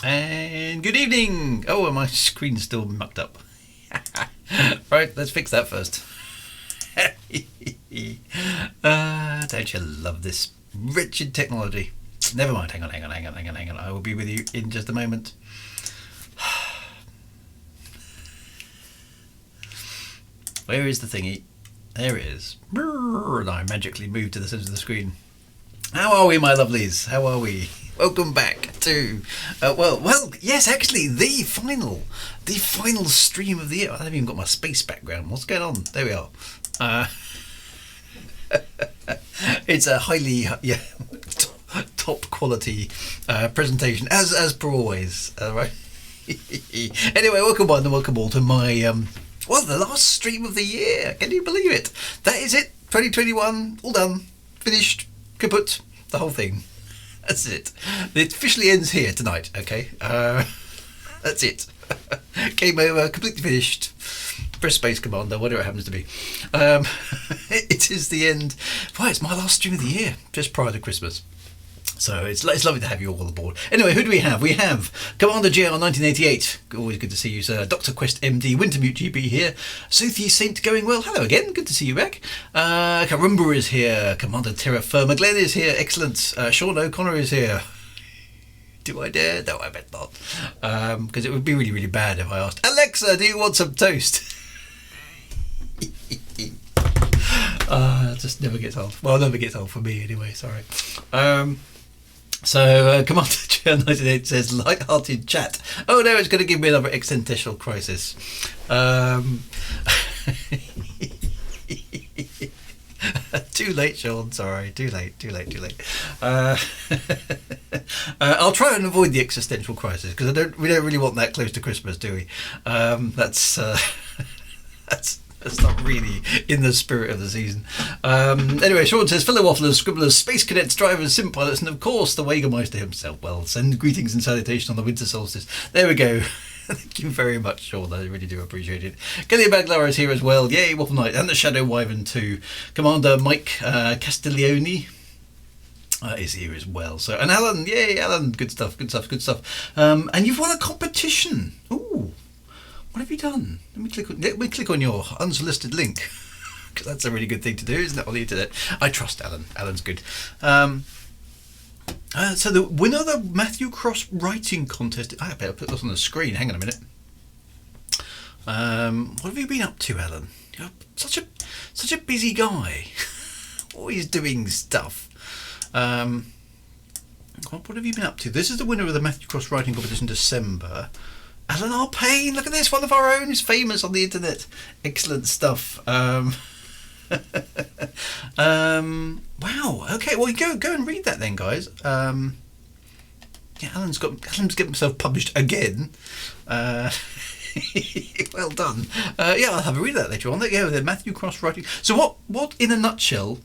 And good evening. Oh, and my screen's still mucked up. Right, let's fix that first. Don't you love this wretched technology? Never mind, hang on. I will be with you in just a moment. Where is the thingy? There it is. And I magically moved to the centre of the screen. How are we, my lovelies? How are we? Welcome back to, well, yes, actually, the final stream of the year. I haven't even got my space background. What's going on? There we are. It's a highly, top quality presentation, as per always. Right. Anyway, welcome on and welcome all to my, the last stream of the year. Can you believe it? That is it. 2021, all done, finished, kaput, the whole thing. That's it. It officially ends here tonight, okay? That's it. Game over, completely finished. Press Space Commander, whatever it happens to be. It is the end. Right, it's my last stream of the year, just prior to Christmas. So it's lovely to have you all aboard. Anyway, who do we have? We have Commander JR 1988. Always good to see you, sir. Dr. Quest MD, Wintermute GB here. Sophie Saint going well. Hello again. Good to see you back. Karumba is here. Commander Terra Firma Glenn is here. Excellent. Sean O'Connor is here. Do I dare? No, I bet not. Because it would be really, really bad if I asked, Alexa, do you want some toast? It just never gets old. Well, it never gets old for me anyway, sorry. So, Commander Chair 98 says, light-hearted chat. Oh no, it's going to give me another existential crisis. Too late, Sean. Sorry, too late. I'll try and avoid the existential crisis because we don't really want that close to Christmas, do we? That's not really in the spirit of the season. Anyway, Sean says, fellow wafflers, scribblers, space cadets, drivers, sim pilots, and of course the Wagermeister himself. Well, send greetings and salutation on the winter solstice. There we go. Thank you very much, Sean. I really do appreciate it. Kelly Baglara is here as well. Yay, Waffle Knight. And the Shadow Wyvern too. Commander Mike Castiglione is here as well. So, and Alan, yay, Alan. Good stuff. And you've won a competition. Ooh. What have you done? Let me click on your unsolicited link, because that's a really good thing to do, isn't it, on the internet? I trust Alan. Alan's good. So the winner of the Matthew Cross writing contest. I better put this on the screen. Hang on a minute. What have you been up to, Alan? You're such a busy guy. Always doing stuff. What have you been up to? This is the winner of the Matthew Cross writing competition, December. Alan R. Payne, look at this, one of our own, who's famous on the internet. Excellent stuff. Wow. Okay, well, go and read that then, guys. Yeah, Alan's getting himself published again. Well done. Yeah, I'll have a read of that later on. Yeah, the Matthew Cross writing. So what in a nutshell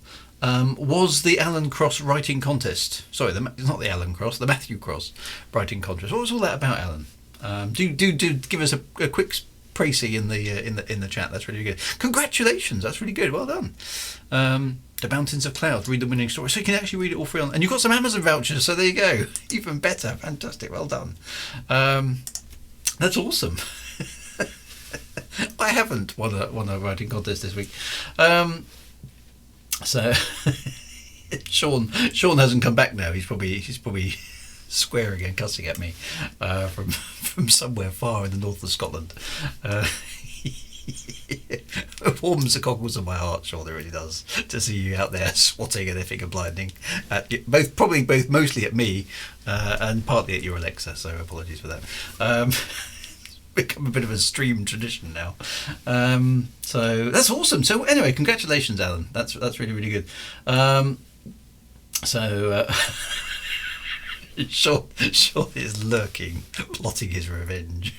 was the Alan Cross writing contest? Sorry, it's not the Alan Cross, the Matthew Cross writing contest. What was all that about, Alan? Do give us a quick précis in the chat. That's really good. Congratulations, that's really good. Well done. The Mountains of Clouds. Read the winning story, so you can actually read it all free on. And you've got some Amazon vouchers, so there you go. Even better. Fantastic. Well done. That's awesome. I haven't won a writing contest this week. So Sean hasn't come back now. He's probably swearing and cussing at me from somewhere far in the north of Scotland. It warms the cockles of my heart, Sean, it really does, to see you out there swatting and effing and blinding at mostly at me and partly at your Alexa, so apologies for that. Become a bit of a stream tradition now. So that's awesome. So anyway, congratulations, Alan. That's really, really good. Sean is lurking, plotting his revenge.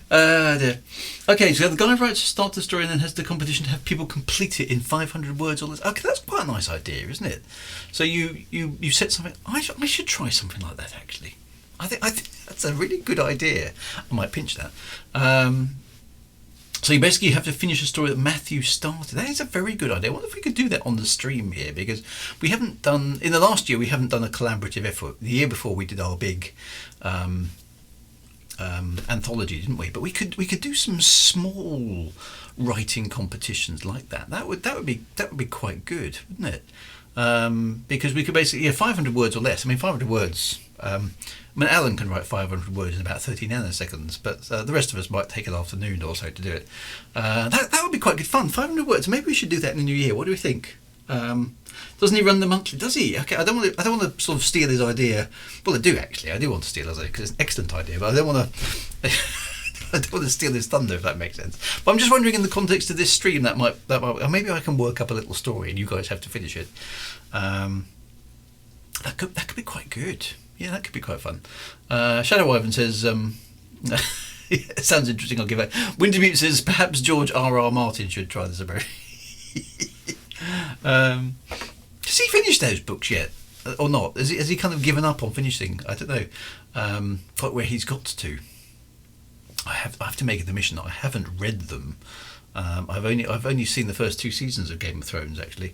Dear. Okay, so the guy writes start the story and then has the competition to have people complete it in 500 words or less. Okay, that's quite a nice idea, isn't it? So you set something. I should try something like that, actually. I think that's a really good idea. I might pinch that. So you basically have to finish a story that Matthew started. That is a very good idea. I wonder if we could do that on the stream here, because we haven't done, in the last year, we haven't done a collaborative effort. The year before we did our big anthology, didn't we? But we could do some small writing competitions like that. That would be quite good, wouldn't it? Because we could basically 500 words or less. I mean, 500 words. Alan can write 500 words in about 13 nanoseconds, but the rest of us might take an afternoon or so to do it. That would be quite good fun. 500 words. Maybe we should do that in the new year. What do we think? Doesn't he run the monthly? Does he? Okay. I don't want to sort of steal his idea. Well, I do actually. I do want to steal his idea because it's an excellent idea, but I don't want to. I don't want to steal his thunder, if that makes sense. But I'm just wondering, in the context of this stream, that might maybe I can work up a little story and you guys have to finish it. That could be quite good. Yeah, that could be quite fun. Shadow Ivan says, it sounds interesting, I'll give it. Wintermute says, perhaps George R.R. Martin should try this a very... Has he finished those books yet? Or not? Has he kind of given up on finishing? I don't know. Quite where he's got to. I have to make an admission that I haven't read them. I've only seen the first 2 seasons of Game of Thrones, actually.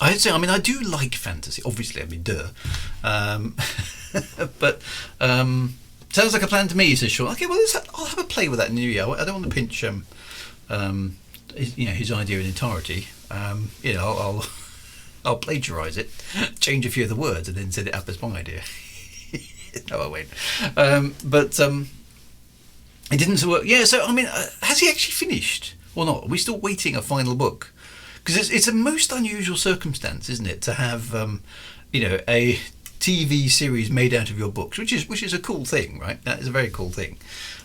I'd say, I do like fantasy, obviously, duh. But sounds like a plan to me, says Sean. Okay, well, I'll have a play with that in the new year. I don't want to pinch his idea in entirety. I'll plagiarise it, change a few of the words, and then set it up as my idea. No, I won't. But it didn't work. Yeah, so, has he actually finished or not? Are we still waiting a final book? Because it's a most unusual circumstance, isn't it, to have a TV series made out of your books, which is a cool thing, right? That is a very cool thing.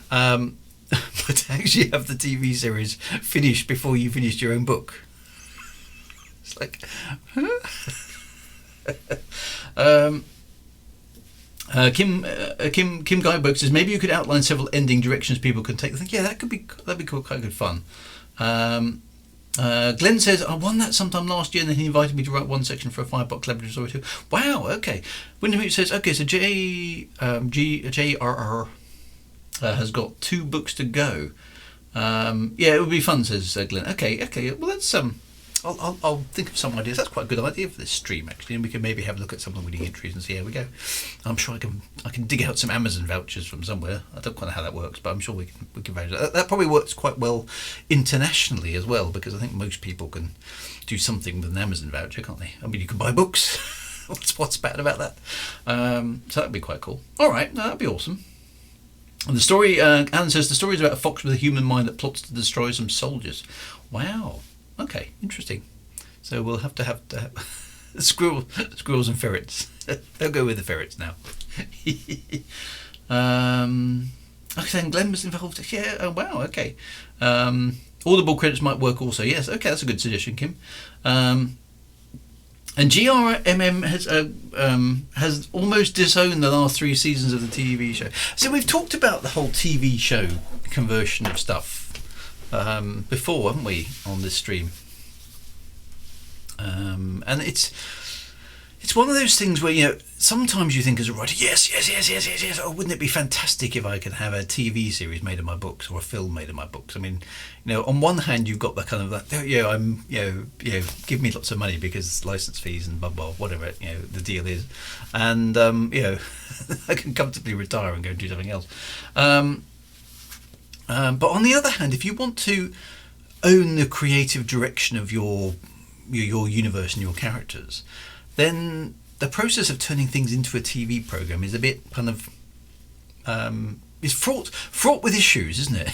But to actually have the TV series finished before you finished your own book, it's like, huh? Kim Guidebook says, maybe you could outline several ending directions people can take. I think, yeah, that'd be cool, quite good fun. Glenn says, I won that sometime last year, and then he invited me to write one section for a 5-part collaborative story too. Wow, okay. Wintermute says, okay, so JRR has got 2 books to go. Yeah, it would be fun, says Glenn. Okay. Well, that's I'll think of some ideas. That's quite a good idea for this stream, actually, and we can maybe have a look at some of the winning entries and see how we go. I'm sure I can dig out some Amazon vouchers from somewhere. I don't quite know how that works, but I'm sure we can vouch. That probably works quite well internationally as well, because I think most people can do something with an Amazon voucher, can't they? You can buy books. What's bad about that? So that'd be quite cool. All right, that'd be awesome. And the story, Alan says, the story is about a fox with a human mind that plots to destroy some soldiers. Wow. Okay, interesting. So we'll have to have squirrels and ferrets. They'll go with the ferrets now. Okay, and Glenn was involved. Yeah. Oh wow. Okay. Audible credits might work also. Yes. Okay, that's a good suggestion, Kim. And GRMM has almost disowned the last 3 seasons of the TV show. So we've talked about the whole TV show conversion of stuff before, haven't we, on this stream? And it's one of those things where sometimes you think as a writer, yes. Oh, wouldn't it be fantastic if I could have a TV series made of my books or a film made of my books? On one hand you've got the kind of give me lots of money because license fees and blah blah whatever the deal is, and I can comfortably retire and go and do something else. But on the other hand, if you want to own the creative direction of your universe and your characters, then the process of turning things into a TV program is a bit kind of is fraught with issues, isn't it?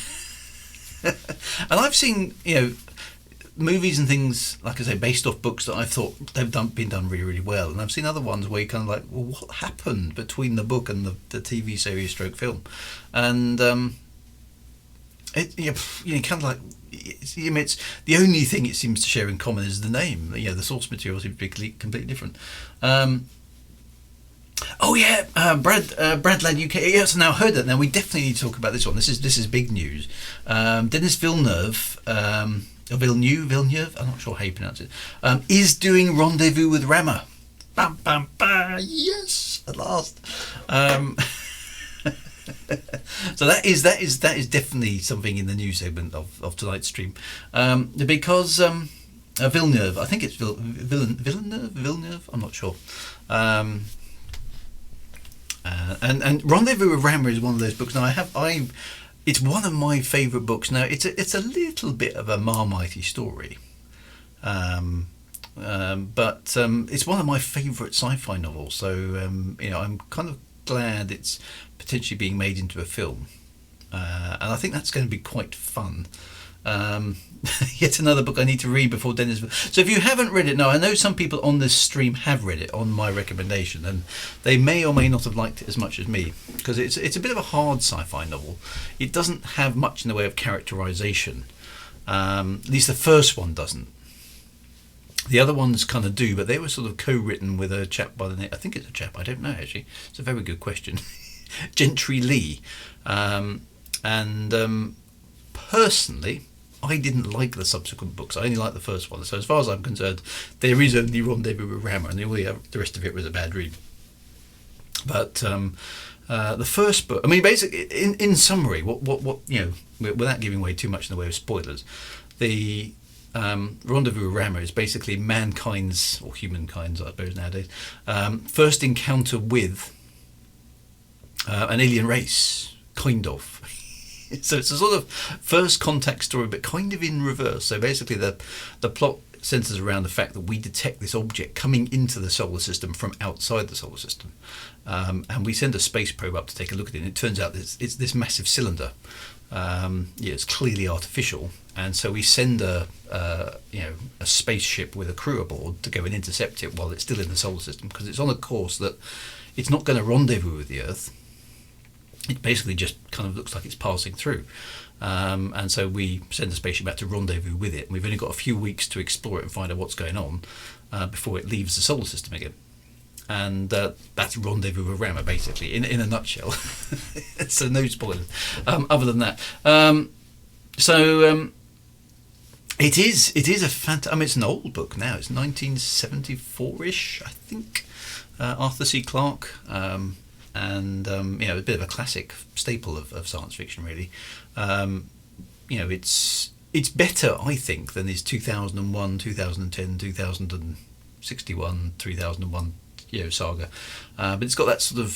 And I've seen movies and things, like I say, based off books that I thought they've been done really, really well, and I've seen other ones where you kind of like, well, what happened between the book and the TV series stroke film? And kind of like, it's the only thing it seems to share in common is the name. The source material seems to be completely different. Brad Lad UK. Yes, now heard that. Now we definitely need to talk about this one. This is big news. Denis Villeneuve, Villeneuve. I'm not sure how you pronounce it. Is doing Rendezvous with Rama. Bam, bam, bam. Yes, at last. So that is definitely something in the new segment of tonight's stream, because Villeneuve, I think it's Villeneuve, I'm not sure. And Rendezvous with Rama is one of those books. Now it's one of my favourite books. Now it's a little bit of a Marmitey story, but it's one of my favourite sci-fi novels. So I'm kind of glad it's potentially being made into a film, and I think that's going to be quite fun. Yet another book I need to read before Dennis. So if you haven't read it, now I know some people on this stream have read it on my recommendation, and they may or may not have liked it as much as me, because it's a bit of a hard sci-fi novel. It doesn't have much in the way of characterization. At least the first one doesn't. The other ones kind of do, but they were sort of co-written with a chap by the name, I think it's a chap, I don't know actually. It's a very good question. Gentry Lee. Personally, I didn't like the subsequent books. I only liked the first one. So as far as I'm concerned, there is only Rendezvous with Rama, and the rest of it was a bad read. But the first book, I mean, basically, in summary, what without giving away too much in the way of spoilers, the Rendezvous with Rama is basically mankind's, or humankind's, I suppose nowadays, first encounter with an alien race, kind of. So it's a sort of first contact story, but kind of in reverse. So basically the plot centres around the fact that we detect this object coming into the solar system from outside the solar system. And we send a space probe up to take a look at it, and it turns out that it's this massive cylinder. It's clearly artificial. And so we send a spaceship with a crew aboard to go and intercept it while it's still in the solar system, because it's on a course that it's not going to rendezvous with the Earth. It basically just kind of looks like it's passing through. And so we send the spaceship back to rendezvous with it. And we've only got a few weeks to explore it and find out what's going on before it leaves the solar system again. And that's Rendezvous with Rama, basically, in a nutshell. So no spoilers other than that. It is a it's an old book now. It's 1974-ish, I think. Arthur C. Clarke. And a bit of a classic staple of science fiction, really. It's better, I think, than his 2001, 2010, 2061, 3001 saga, but it's got that sort of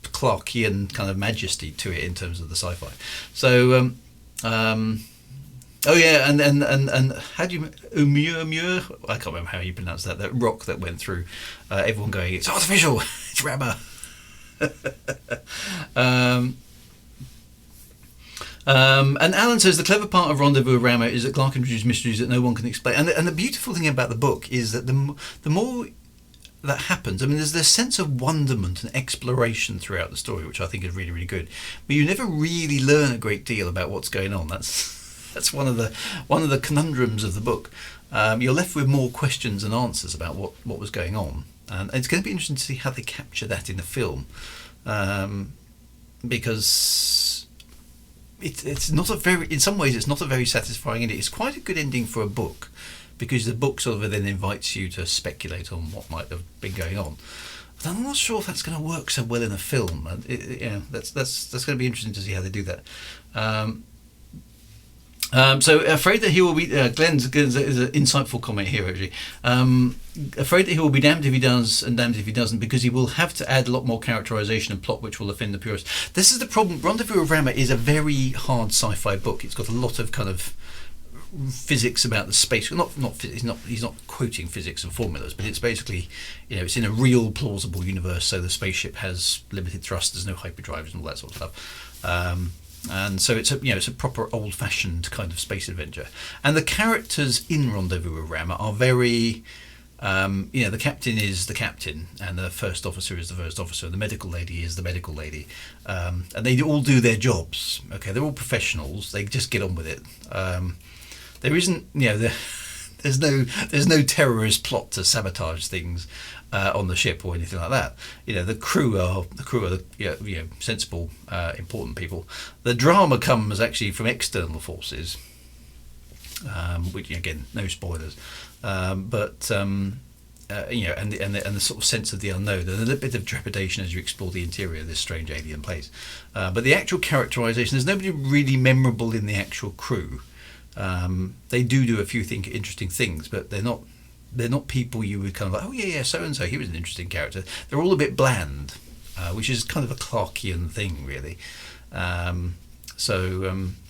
Clarkean kind of majesty to it in terms of the sci-fi. So and how do you Umur? I can't remember how you pronounce that rock that went through, everyone going, it's artificial, it's Rama. And Alan says the clever part of Rendezvous with Rama is that Clarke introduced mysteries that no one can explain. And the beautiful thing about the book is that the more that happens, I mean, there's this sense of wonderment and exploration throughout the story, which I think is really, really good. But you never really learn a great deal about what's going on. That's one of the conundrums of the book. You're left with more questions and answers about what was going on. And it's going to be interesting to see how they capture that in the film, because it's not in some ways it's not a very satisfying ending. It's quite a good ending for a book, because the book sort of then invites you to speculate on what might have been going on. But I'm not sure if that's going to work so well in a film. That's going to be interesting to see how they do that. So afraid that he will be Glenn's is an insightful comment here actually. Afraid that he will be damned if he does and damned if he doesn't, because he will have to add a lot more characterization and plot which will offend the purists. This is the problem. Rendezvous with Rama is a very hard sci-fi book. It's got a lot of kind of physics about the space. He's not quoting physics and formulas, but it's basically, it's in a real plausible universe. So the spaceship has limited thrust. There's no hyperdrives and all that sort of stuff. And so it's a proper old-fashioned kind of space adventure. And the characters in Rendezvous with Rama are very, the captain is the captain, and the first officer is the first officer, and the medical lady is the medical lady, and they all do their jobs. Okay, they're all professionals. They just get on with it. There isn't, there's no terrorist plot to sabotage things on the ship or anything like that. The crew are the sensible, important people. The drama comes actually from external forces, which again, no spoilers. But and the sort of sense of the unknown, and a little bit of trepidation as you explore the interior of this strange alien place. But the actual characterization, there's nobody really memorable in the actual crew. They do a few interesting things, but they're not people you would kind of like, oh yeah, so and so, he was an interesting character. They're all a bit bland, which is kind of a Clarkian thing, really.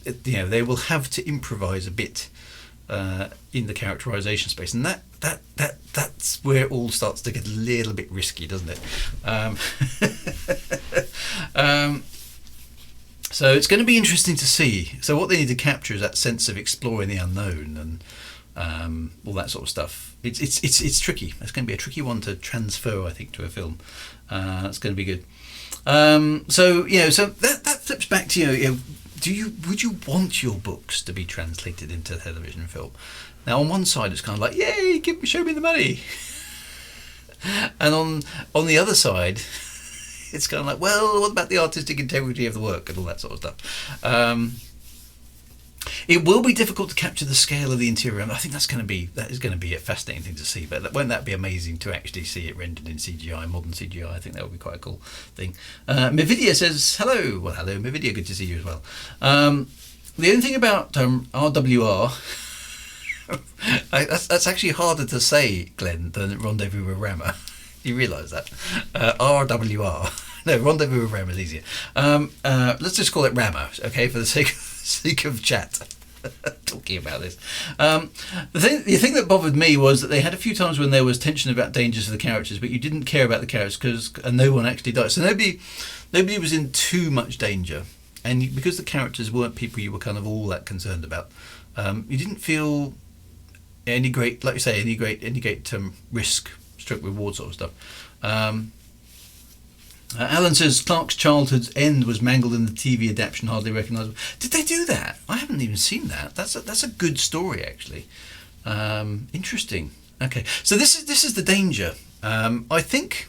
They will have to improvise a bit in the characterization space, and that's where it all starts to get a little bit risky, doesn't it? So it's going to be interesting to see. So what they need to capture is that sense of exploring the unknown and all that sort of stuff. It's tricky. It's going to be a tricky one to transfer, I think, to a film. It's going to be good. So that flips back to would you want your books to be translated into television and film? Now, on one side, it's kind of like, yay, show me the money, and on the other side, it's kind of like, well, what about the artistic integrity of the work and all that sort of stuff? It will be difficult to capture the scale of the interior, and I think that is going to be a fascinating thing to see. But won't that be amazing to actually see it rendered in CGI, modern CGI? I think that would be quite a cool thing. Mividia says hello. Well, hello, Mividia. Good to see you as well. The only thing about RWR, that's actually harder to say, Glenn, than Rendezvous with Rama. You realise that? RWR. No, Rendezvous with Rama is easier. Let's just call it Rama, okay, for the sake of chat. Talking about this. The thing that bothered me was that they had a few times when there was tension about dangers for the characters, but you didn't care about the characters and no one actually died. So nobody was in too much danger, and because the characters weren't people you were kind of all that concerned about, you didn't feel any great, like you say, any great risk stroke reward sort of stuff. Alan says Clark's childhood's end was mangled in the TV adaptation, hardly recognisable. Did they do that? I haven't even seen that. That's a good story, actually. Interesting. Okay, so this is the danger. I think.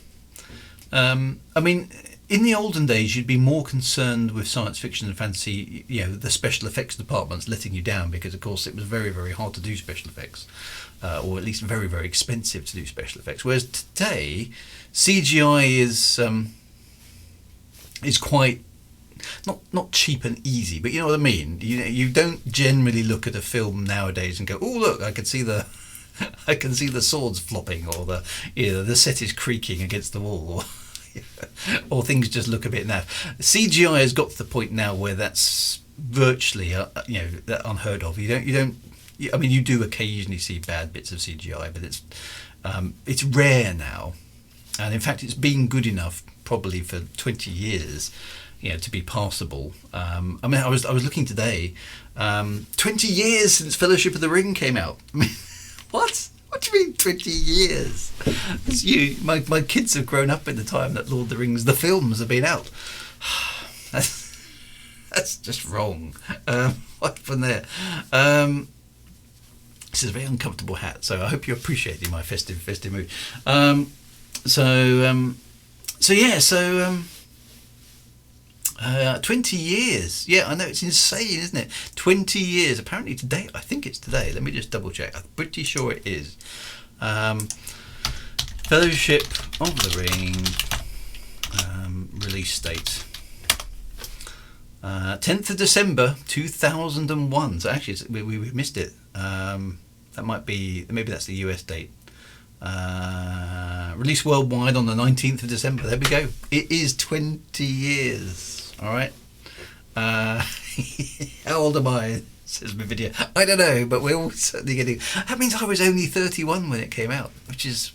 I mean, in the olden days, you'd be more concerned with science fiction and fantasy. The special effects departments letting you down because, of course, it was very, very hard to do special effects, or at least very, very expensive to do special effects. Whereas today, CGI is quite not cheap and easy, but you know what I mean. You don't generally look at a film nowadays and go, "Oh, look, I can see the swords flopping, or the set is creaking against the wall, or things just look a bit naff." CGI has got to the point now where that's virtually that unheard of. I mean, you do occasionally see bad bits of CGI, but it's rare now, and in fact, it's been good enough probably for 20 years, to be passable. I mean, I was looking today, 20 years since Fellowship of the Ring came out. I mean, what? What do you mean 20 years? My kids have grown up in the time that Lord of the Rings, the films, have been out. That's just wrong. What happened there? This is a very uncomfortable hat, so I hope you're appreciating my festive mood. 20 years. Yeah, I know, it's insane, isn't it? 20 years. Apparently today, I think it's today. Let me just double check. I'm pretty sure it is. Fellowship of the Ring release date. 10th of December 2001. So actually, we missed it. That might be, maybe that's the US date. Released worldwide on the 19th of December. There we go. It is 20 years. All right. How old am I? Says my video. I don't know, but we're all certainly getting. That means I was only 31 when it came out, which is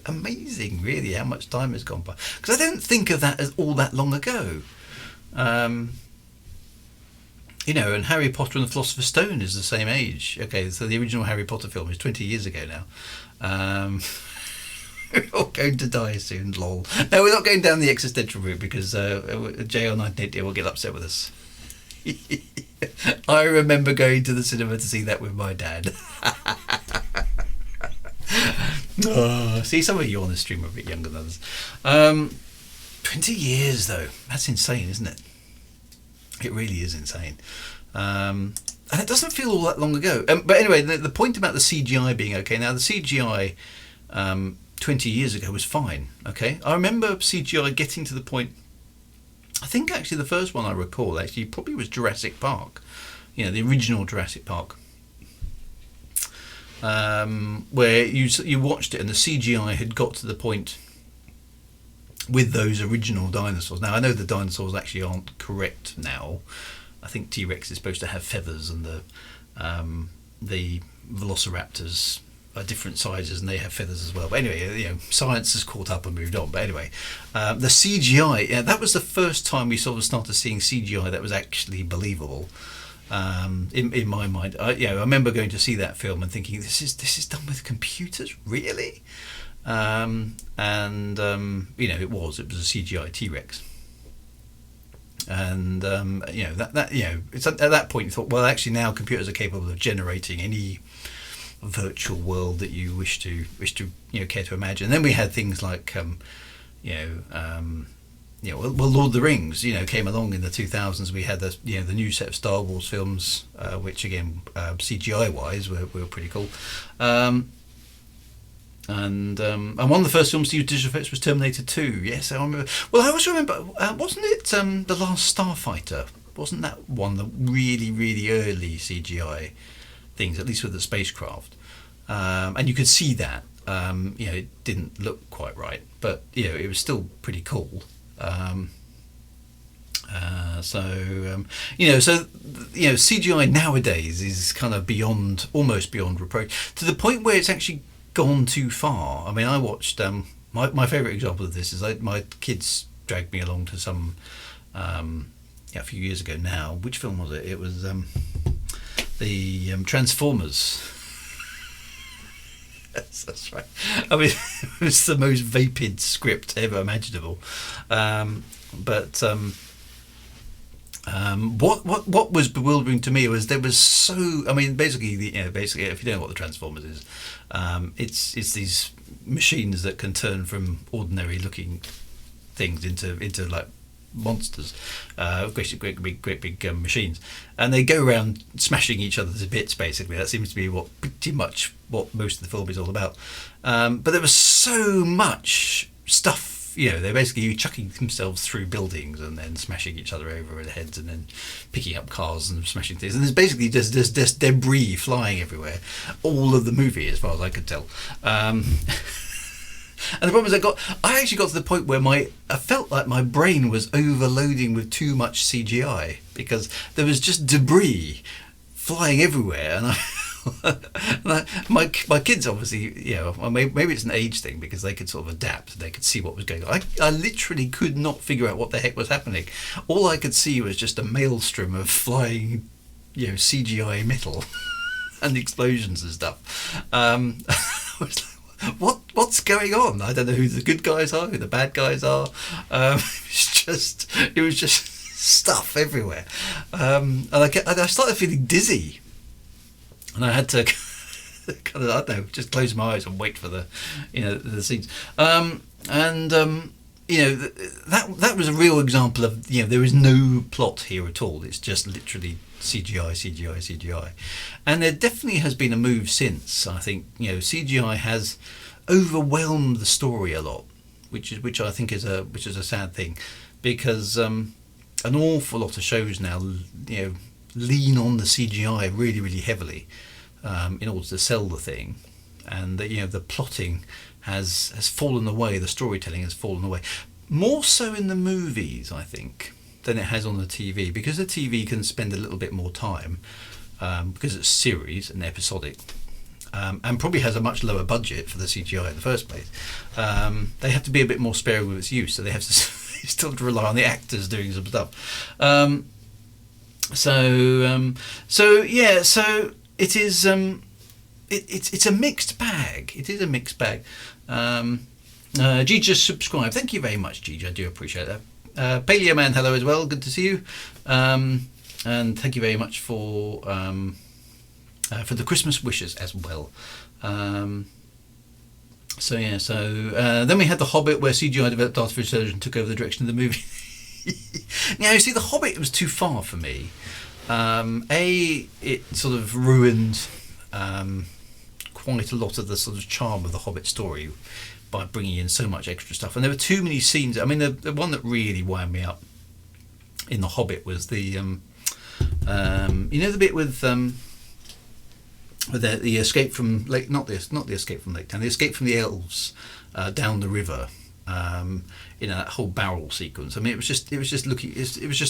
amazing, really, how much time has gone by. Because I don't think of that as all that long ago. And Harry Potter and the Philosopher's Stone is the same age. Okay, so the original Harry Potter film is 20 years ago now. We're all going to die soon, lol. No, we're not going down the existential route because JR1980 will get upset with us. I remember going to the cinema to see that with my dad. See, some of you on the stream are a bit younger than others. 20 years, though. That's insane, isn't it? It really is insane. And it doesn't feel all that long ago. But anyway, the point about the CGI being okay. Now, the CGI 20 years ago was fine. Okay, I remember CGI getting to the point. I think actually the first one I recall actually probably was Jurassic Park. The original Jurassic Park, where you watched it and the CGI had got to the point with those original dinosaurs. Now I know the dinosaurs actually aren't correct now. I think T-Rex is supposed to have feathers, and the Velociraptors are different sizes and they have feathers as well. But anyway, science has caught up and moved on. But anyway, the CGI, that was the first time we sort of started seeing CGI that was actually believable. In my mind, I remember going to see that film and thinking, this is done with computers, really? It was a CGI T-Rex. And it's at that point you thought, well, actually now computers are capable of generating any virtual world that you wish to care to imagine. And then we had things like Lord of the Rings came along in the 2000s. We had the new set of Star Wars films, which again CGI wise were pretty cool. And one of the first films to use digital effects was Terminator 2. Yes, I remember. Well, I also remember, wasn't it The Last Starfighter? Wasn't that one the really, really early CGI things, at least with the spacecraft? And you could see that. It didn't look quite right, but it was still pretty cool. CGI nowadays is kind of almost beyond reproach, to the point where it's actually gone too far. I mean, I watched my favourite example of this is my kids dragged me along to some a few years ago now. Which film was it? It was the Transformers. Yes, that's right. I mean, it was the most vapid script ever imaginable. What was bewildering to me was there was so. I mean, basically, if you don't know what the Transformers is, it's these machines that can turn from ordinary looking things into like monsters, great big machines, and they go around smashing each other to bits. Basically, that seems to be pretty much what most of the film is all about. But there was so much stuff. They're basically chucking themselves through buildings and then smashing each other over their heads and then picking up cars and smashing things. And there's basically just debris flying everywhere. All of the movie, as far as I could tell. And the problem is I actually got to the point where I felt like my brain was overloading with too much CGI, because there was just debris flying everywhere, and my kids obviously, maybe it's an age thing, because they could sort of adapt, they could see what was going on. I literally could not figure out what the heck was happening. All I could see was just a maelstrom of flying, CGI metal and explosions and stuff. I was like, what's going on? I don't know who the good guys are, who the bad guys are. It was just stuff everywhere, and I started feeling dizzy, and I had to kind of, I don't know, just close my eyes and wait for the scenes. That was a real example of there is no plot here at all. It's just literally CGI, and there definitely has been a move since. I think CGI has overwhelmed the story a lot, which I think is a sad thing, because an awful lot of shows now lean on the CGI really, really heavily in order to sell the thing, and the plotting has fallen away, the storytelling has fallen away, more so in the movies, I think, than it has on the TV, because the TV can spend a little bit more time, because it's series and episodic, and probably has a much lower budget for the CGI in the first place. They have to be a bit more sparing with its use, so they have to still have to rely on the actors doing some stuff. So it is. It's a mixed bag. It is a mixed bag. G just subscribed. Thank you very much, G. I do appreciate that. Paleo Man, hello as well. Good to see you. And thank you very much for the Christmas wishes as well. Then we had The Hobbit, where CGI developed artificial intelligence took over the direction of the movie. Now, you see, The Hobbit was too far for me. It sort of ruined quite a lot of the sort of charm of the Hobbit story by bringing in so much extra stuff. And there were too many scenes. I mean, the one that really wound me up in the Hobbit was the you know, the bit with the escape from Lake, not the escape from Lake Town, the escape from the elves down the river. You know, that whole barrel sequence. I mean, it was just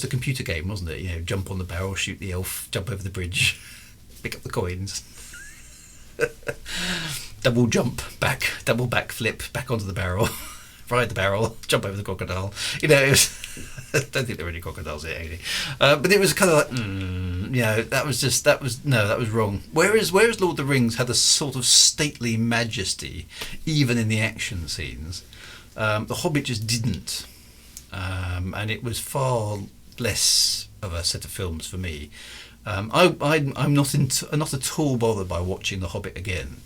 a computer game, wasn't it? You know, jump on the barrel, shoot the elf, jump over the bridge, pick up the coins, double jump back, double backflip back onto the barrel, ride the barrel, jump over the crocodile. You know, it was, I don't think there were any crocodiles here, actually. But it was kind of like, you know, that was wrong. Whereas Lord of the Rings had a sort of stately majesty, even in the action scenes. The Hobbit just didn't, and it was far less of a set of films for me. I'm not at all bothered by watching The Hobbit again.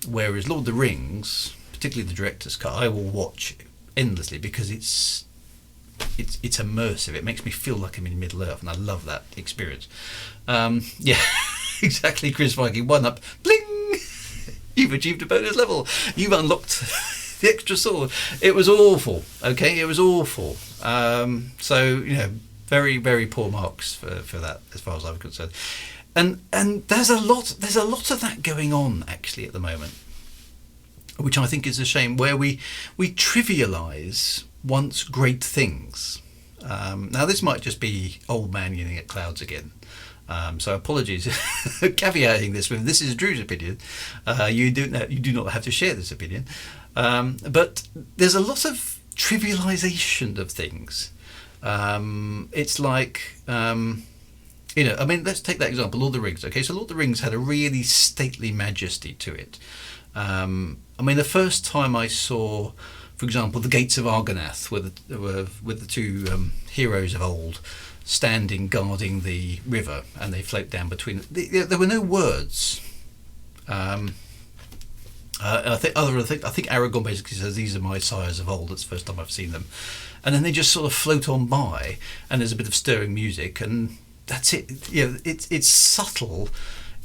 Whereas Lord of the Rings, particularly the director's cut, I will watch endlessly because it's immersive. It makes me feel like I'm in Middle Earth, and I love that experience. Yeah, exactly. Chris Viking, 1 up, bling! You've achieved a bonus level. You've unlocked the extra sword. It was awful. Okay, it was awful. So, you know, very, very poor marks for that, as far as I'm concerned. And there's a lot of that going on actually at the moment, which I think is a shame, where we trivialise once great things. Now this might just be old man yelling at clouds again. So apologies, caveating this with this is Drew's opinion. You do not have to share this opinion. But there's a lot of trivialisation of things. It's like, you know, I mean, let's take that example, Lord of the Rings. Okay, so Lord of the Rings had a really stately majesty to it. I mean, the first time I saw, for example, the gates of Argonath, with the two heroes of old standing guarding the river, and they float down between. There were no words. I think Aragorn basically says, "These are my sires of old." That's the first time I've seen them, and then they just sort of float on by, and there's a bit of stirring music, and that's it. You know, it's subtle,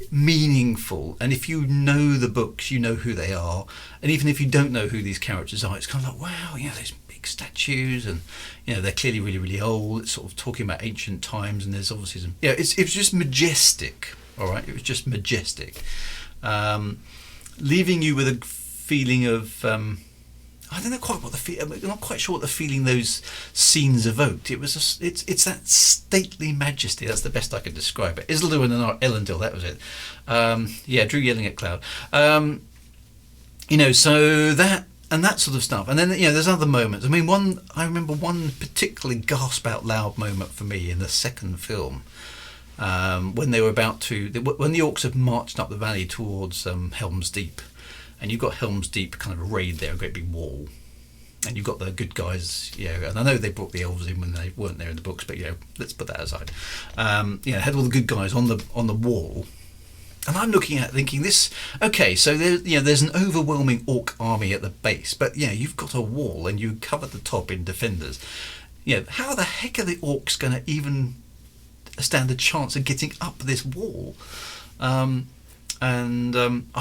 meaningful, and if you know the books, you know who they are, and even if you don't know who these characters are, it's kind of like, wow, you know, there's big statues, and you know they're clearly really, really old. It's sort of talking about ancient times, and there's obviously some, yeah, it was just majestic. All right, it was just majestic. Leaving you with a feeling of I don't know quite what I'm not quite sure what the feeling those scenes evoked. It's that stately majesty. That's the best I can describe it. Isildur and Elendil, that was it. Yeah, Drew yelling at Cloud. You know, so that and that sort of stuff. And then, you know, there's other moments. I mean, I remember one particularly gasp out loud moment for me in the second film. When they were when the orcs had marched up the valley towards Helm's Deep, and you've got Helm's Deep kind of arrayed there, a great big wall, and you've got the good guys, you know, and I know they brought the elves in when they weren't there in the books, but you know, let's put that aside. You know, had all the good guys on the wall, and I'm looking at it thinking this, okay, so there's an overwhelming orc army at the base, but yeah, you've got a wall and you cover the top in defenders. You know, how the heck are the orcs going to even stand a chance of getting up this wall? I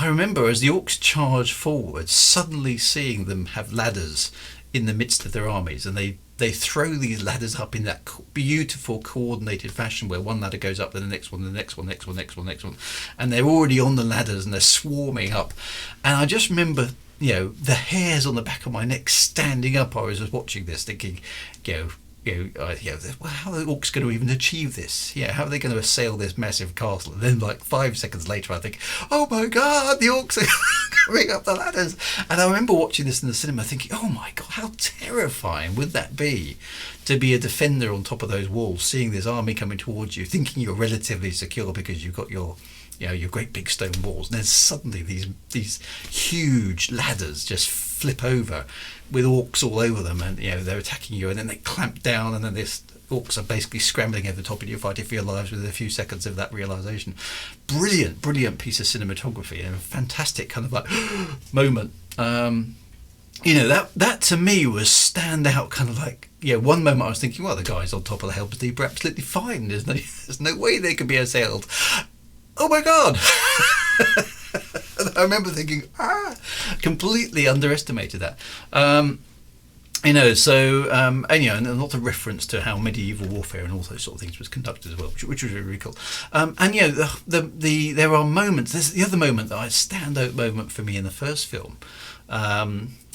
remember as the orcs charged forward, suddenly seeing them have ladders in the midst of their armies, and they throw these ladders up in that beautiful coordinated fashion where one ladder goes up, then the next one, the next one, next one, next one, next one, and they're already on the ladders and they're swarming up. And I just remember, you know, the hairs on the back of my neck standing up. I was just watching this thinking, well, how are the orcs going to even achieve this? Yeah, how are they going to assail this massive castle? And then, like 5 seconds later, I think, oh my God, the orcs are coming up the ladders. And I remember watching this in the cinema, thinking, oh my God, how terrifying would that be to be a defender on top of those walls, seeing this army coming towards you, thinking you're relatively secure because you've got your great big stone walls, and then suddenly these huge ladders just flip over with orcs all over them, and you know they're attacking you, and then they clamp down, and then this orcs are basically scrambling over the top of you, fighting for your lives within a few seconds of that realization. Brilliant piece of cinematography, and a fantastic kind of like moment. You know, that to me was stand out, kind of like, yeah, one moment I was thinking, well, the guys on top of the Helm's Deep are absolutely fine. There's no way they could be assailed. Oh my God. I remember thinking, completely underestimated that. And a lot of reference to how medieval warfare and all those sort of things was conducted as well, which was really, really cool. There are moments. There's the other moment that standout moment for me in the first film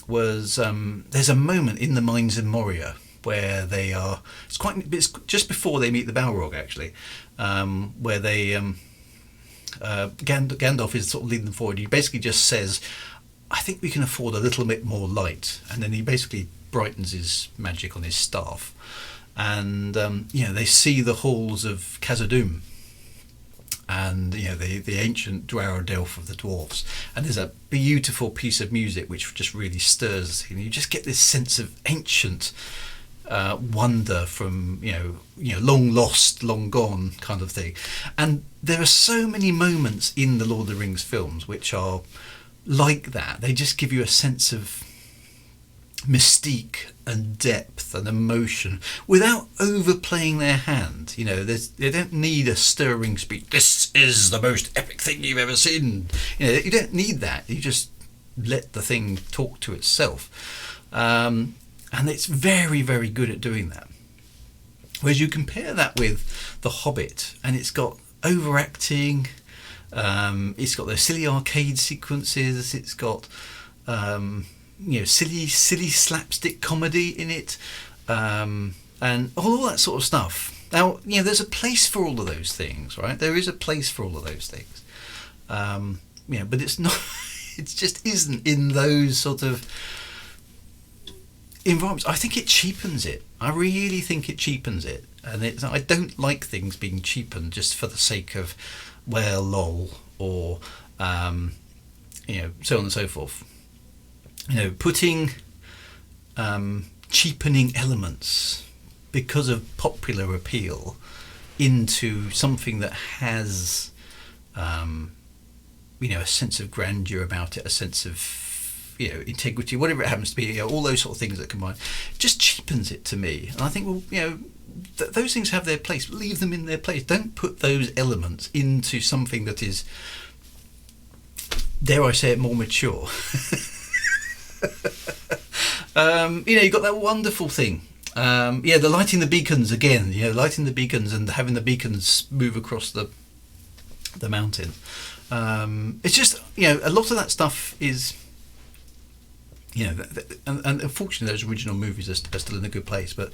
was there's a moment in the mines in Moria where they are. It's just before they meet the Balrog actually, where they Gandalf is sort of leading them forward. He basically just says, "I think we can afford a little bit more light," and then he basically brightens his magic on his staff, and they see the halls of Khazad-dûm, and the ancient Dwar Delf of the dwarves, and there's a beautiful piece of music which just really stirs, and you just get this sense of ancient wonder from long lost, long gone kind of thing. And there are so many moments in the Lord of the Rings films which are like that. They just give you a sense of mystique and depth and emotion without overplaying their hand. They don't need a stirring speech. This is the most epic thing you've ever seen. You don't need that. You just let the thing talk to itself, and it's very, very good at doing that. Whereas you compare that with The Hobbit, and it's got overacting. It's got those silly arcade sequences. It's got silly slapstick comedy in it, and all that sort of stuff. Now, there's a place for all of those things, right? There is a place for all of those things, but it's not. It just isn't in those sort of environments. I think it cheapens it. I really think it cheapens it, and I don't like things being cheapened just for the sake of, well, lol, or so on and so forth. Putting cheapening elements because of popular appeal into something that has, a sense of grandeur about it, a sense of, integrity, whatever it happens to be, all those sort of things that combine, just cheapens it to me. And I think, well, those things have their place. Leave them in their place. Don't put those elements into something that is, dare I say it, more mature. You've got that wonderful thing. The lighting the beacons again. Lighting the beacons and having the beacons move across the mountain. It's just a lot of that stuff is. And unfortunately, those original movies are still in a good place, but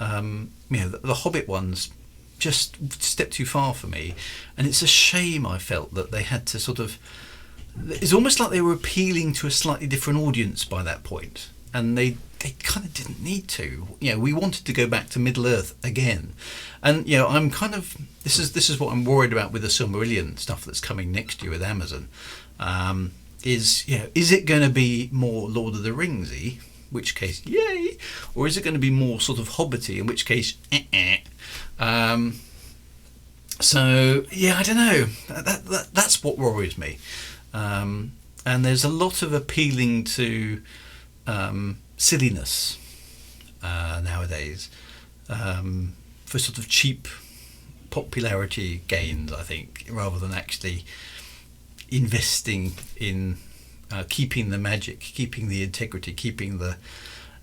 the Hobbit ones just a step too far for me, and it's a shame. I felt that they had to sort of. It's almost like they were appealing to a slightly different audience by that point, and they kind of didn't need to. We wanted to go back to Middle Earth again, and I'm kind of this is what I'm worried about with the Silmarillion stuff that's coming next year with Amazon. Is it going to be more Lord of the Ringsy, which case yay, or is it going to be more sort of Hobbity, in which case So I don't know. That's what worries me. And there's a lot of appealing to silliness nowadays for sort of cheap popularity gains, I think, rather than actually investing in keeping the magic, keeping the integrity, keeping the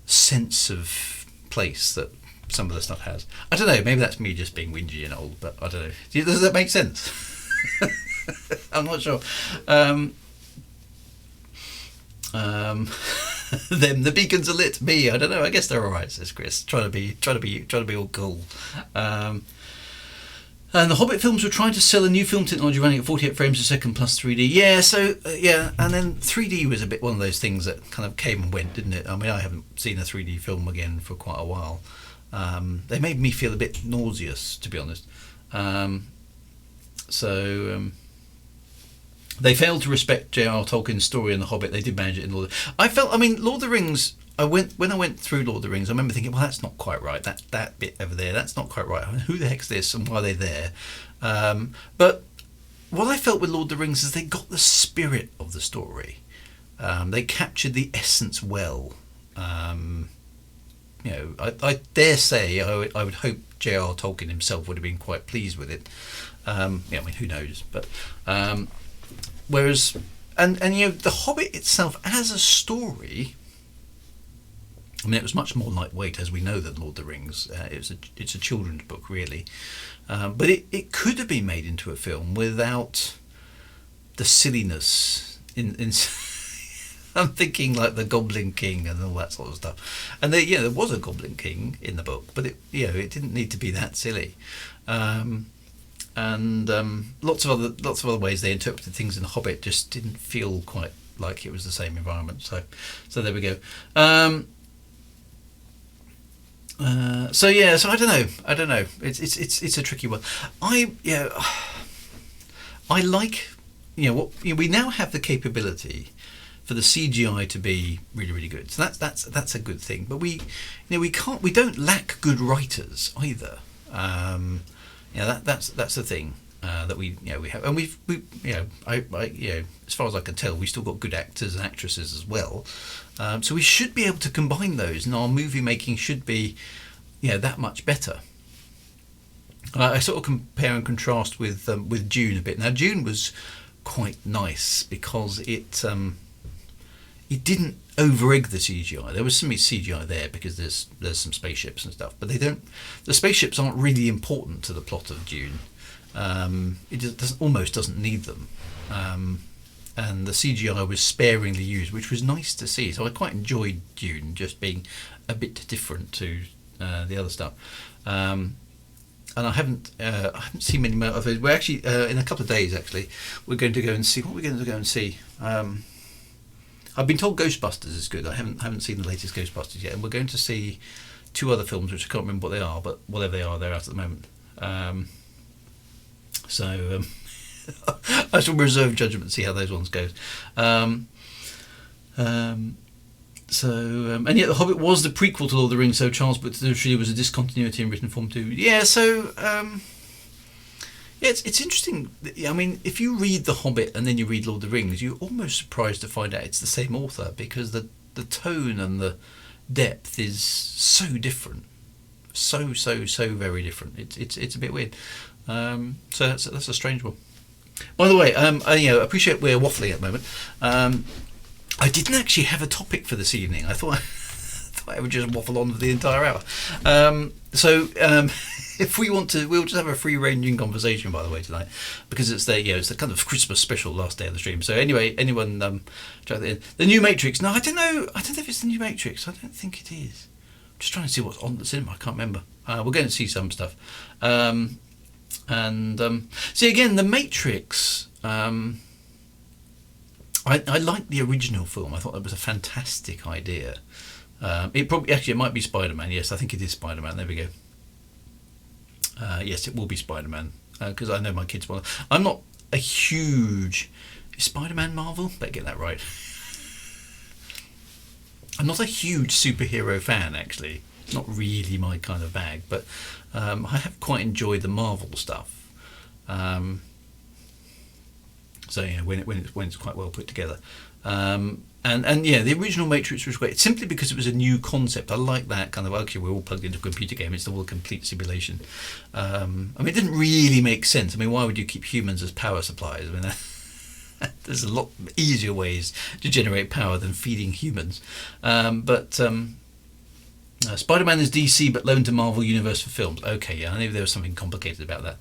sense of place that some of the stuff has. I don't know, maybe that's me just being whingy and old, but I don't know. Does that make sense? I'm not sure. Them, the beacons are lit. Me, I don't know. I guess they're all right, says Chris. Trying to be all cool. And the Hobbit films were trying to sell a new film technology running at 48 frames a second plus 3D. Yeah, so and then 3D was a bit one of those things that kind of came and went, didn't it? I mean, I haven't seen a 3D film again for quite a while. They made me feel a bit nauseous, to be honest. They failed to respect J.R. Tolkien's story in The Hobbit. They did manage it in Lord of the Rings. Lord of the Rings, when I went through Lord of the Rings, I remember thinking, well, that's not quite right. That bit over there, that's not quite right. Who the heck's this and why are they there? But what I felt with Lord of the Rings is they got the spirit of the story. They captured the essence well. I dare say I would hope J.R. Tolkien himself would have been quite pleased with it. Who knows? But whereas and The Hobbit itself as a story, I mean, it was much more lightweight, as we know, than Lord of the Rings. It's a children's book, really, but it could have been made into a film without the silliness in I'm thinking like the Goblin King and all that sort of stuff. And there was a Goblin King in the book, but it didn't need to be that silly. And lots of other ways they interpreted things in The Hobbit just didn't feel quite like it was the same environment. So there we go. So I don't know. It's a tricky one. I like we now have the capability for the CGI to be really, really good. So that's a good thing. But we don't lack good writers either. That's the thing that we have, and we as far as I can tell, we still got good actors and actresses as well. So we should be able to combine those, and our movie making should be that much better. I sort of compare and contrast with Dune a bit. Now Dune was quite nice because it didn't over-egg the CGI. There was some CGI there because there's some spaceships and stuff, but the spaceships aren't really important to the plot of Dune. It almost doesn't need them, and the CGI was sparingly used, which was nice to see. So I quite enjoyed Dune just being a bit different to the other stuff. And I haven't seen many more of it. We're actually in a couple of days. Actually, we're going to go and see. What we're going to go and see. I've been told Ghostbusters is good. I haven't seen the latest Ghostbusters yet, and we're going to see two other films which I can't remember what they are, but whatever they are, they're out at the moment. I shall reserve judgment and see how those ones go. And yet The Hobbit was the prequel to Lord of the Rings, so Charles Book Trilogy was a discontinuity in written form too. It's interesting. I mean, if you read The Hobbit and then you read Lord of the Rings, you're almost surprised to find out it's the same author, because the tone and the depth is so different, so very different. It's a bit weird. So that's a strange one. By the way, I appreciate we're waffling at the moment. I didn't actually have a topic for this evening. I thought I would just waffle on for the entire hour. If we want to, we'll just have a free-ranging conversation, by the way, tonight, because it's it's the kind of Christmas special last day of the stream. So anyway, anyone try that in. The new Matrix? No, I don't know if it's the new Matrix. I don't think it is. I'm just trying to see what's on the cinema. I can't remember. We're going to see some stuff. See again, the Matrix. I liked the original film. I thought that was a fantastic idea. It might be Spider-Man. Yes, I think it is Spider-Man. There we go. Yes, it will be Spider-Man, because I know my kids want. I'm not a huge... Is Spider-Man Marvel? Better get that right. I'm not a huge superhero fan, actually. It's not really my kind of bag, but I have quite enjoyed the Marvel stuff. When it's quite well put together. The original Matrix was great, simply because it was a new concept. I like that kind of, okay, we're all plugged into a computer game, it's all a complete simulation. It didn't really make sense. Why would you keep humans as power supplies? There's a lot easier ways to generate power than feeding humans. Spider-Man is DC, but loaned to Marvel Universe for films. Okay, yeah, I knew there was something complicated about that.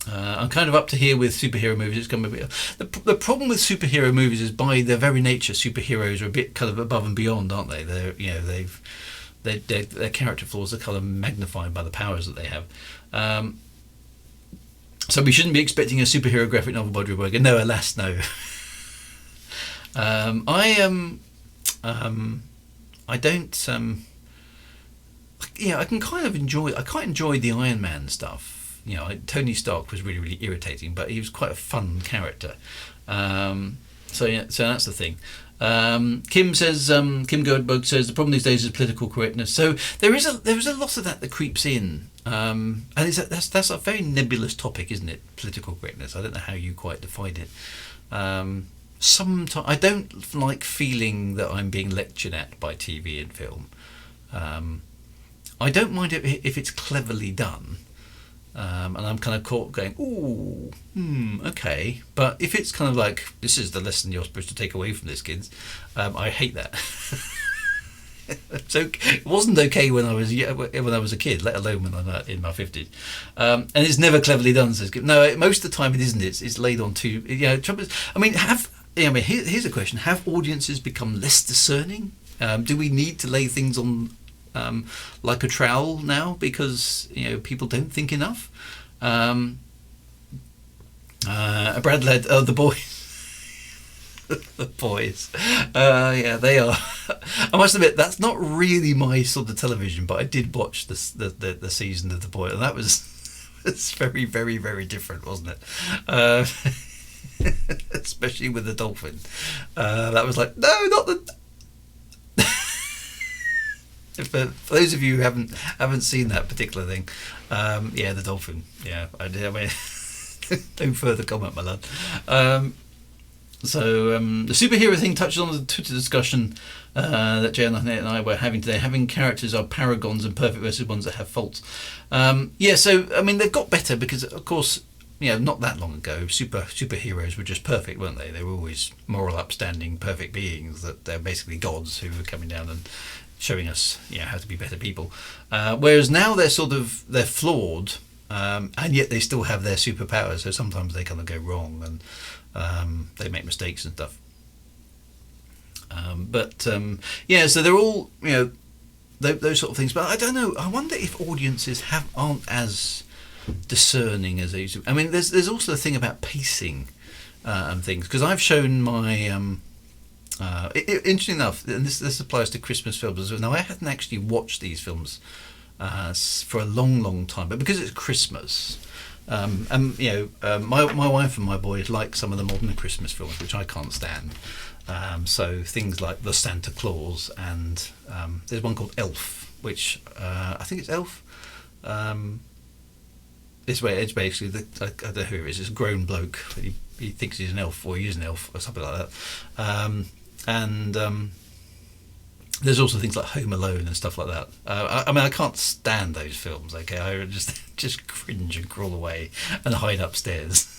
I'm kind of up to here with superhero movies. It's going to be the problem with superhero movies is, by their very nature, superheroes are a bit kind of above and beyond, aren't they? Their character flaws are kind of magnified by the powers that they have. So we shouldn't be expecting a superhero graphic novel by Drew Wagar. No, alas, no. I don't. I can kind of enjoy. I quite enjoy the Iron Man stuff. Tony Stark was really, really irritating, but he was quite a fun character. So that's the thing. Kim Goldberg says the problem these days is political correctness. So there is a lot of that creeps in, and that's a very nebulous topic, isn't it? Political correctness. I don't know how you quite define it. Sometimes I don't like feeling that I'm being lectured at by TV and film. I don't mind if it's cleverly done. And I'm kind of caught going, ooh, okay. But if it's kind of like, this is the lesson you're supposed to take away from this, kids, I hate that. So it wasn't okay when I was a kid, let alone when I'm in my 50s. And it's never cleverly done. So no, most of the time it isn't. It's laid on too. Trouble is, I mean, here's a question: have audiences become less discerning? Do we need to lay things on like a trowel now because people don't think enough? Brad led the boys. The boys, yeah, they are. I must admit that's not really my sort of television, but I did watch the season of The Boys, and that was it's very, very, very different, wasn't it? Especially with the dolphin. That was like, no, not the. For those of you who haven't seen that particular thing, yeah, the dolphin. Yeah, I did. I mean, no further comment, my lad. So the superhero thing touches on the Twitter discussion that Jay and I were having today. Having characters are paragons and perfect versus ones that have faults. Yeah, so I mean they've got better because of course not that long ago superheroes were just perfect, weren't they? They were always moral, upstanding, perfect beings. That they're basically gods who were coming down and showing us how to be better people. Whereas now they're flawed, and yet they still have their superpowers. So sometimes they kind of go wrong and. They make mistakes and stuff, yeah. So they're all those sort of things. But I don't know. I wonder if audiences aren't as discerning as they used to. I mean, there's also the thing about pacing and things, because I've shown my. Interesting enough, and this applies to Christmas films as well. Now I hadn't actually watched these films for a long time, but because it's Christmas. My wife and my boys like some of the modern Christmas films, which I can't stand. So things like The Santa Claus and there's one called Elf, which I think it's Elf. It's basically I don't know who it is. It's a grown bloke. He thinks he's an elf, or he is an elf, or something like that. There's also things like Home Alone and stuff like that. I mean, I can't stand those films. Okay, I just cringe and crawl away and hide upstairs.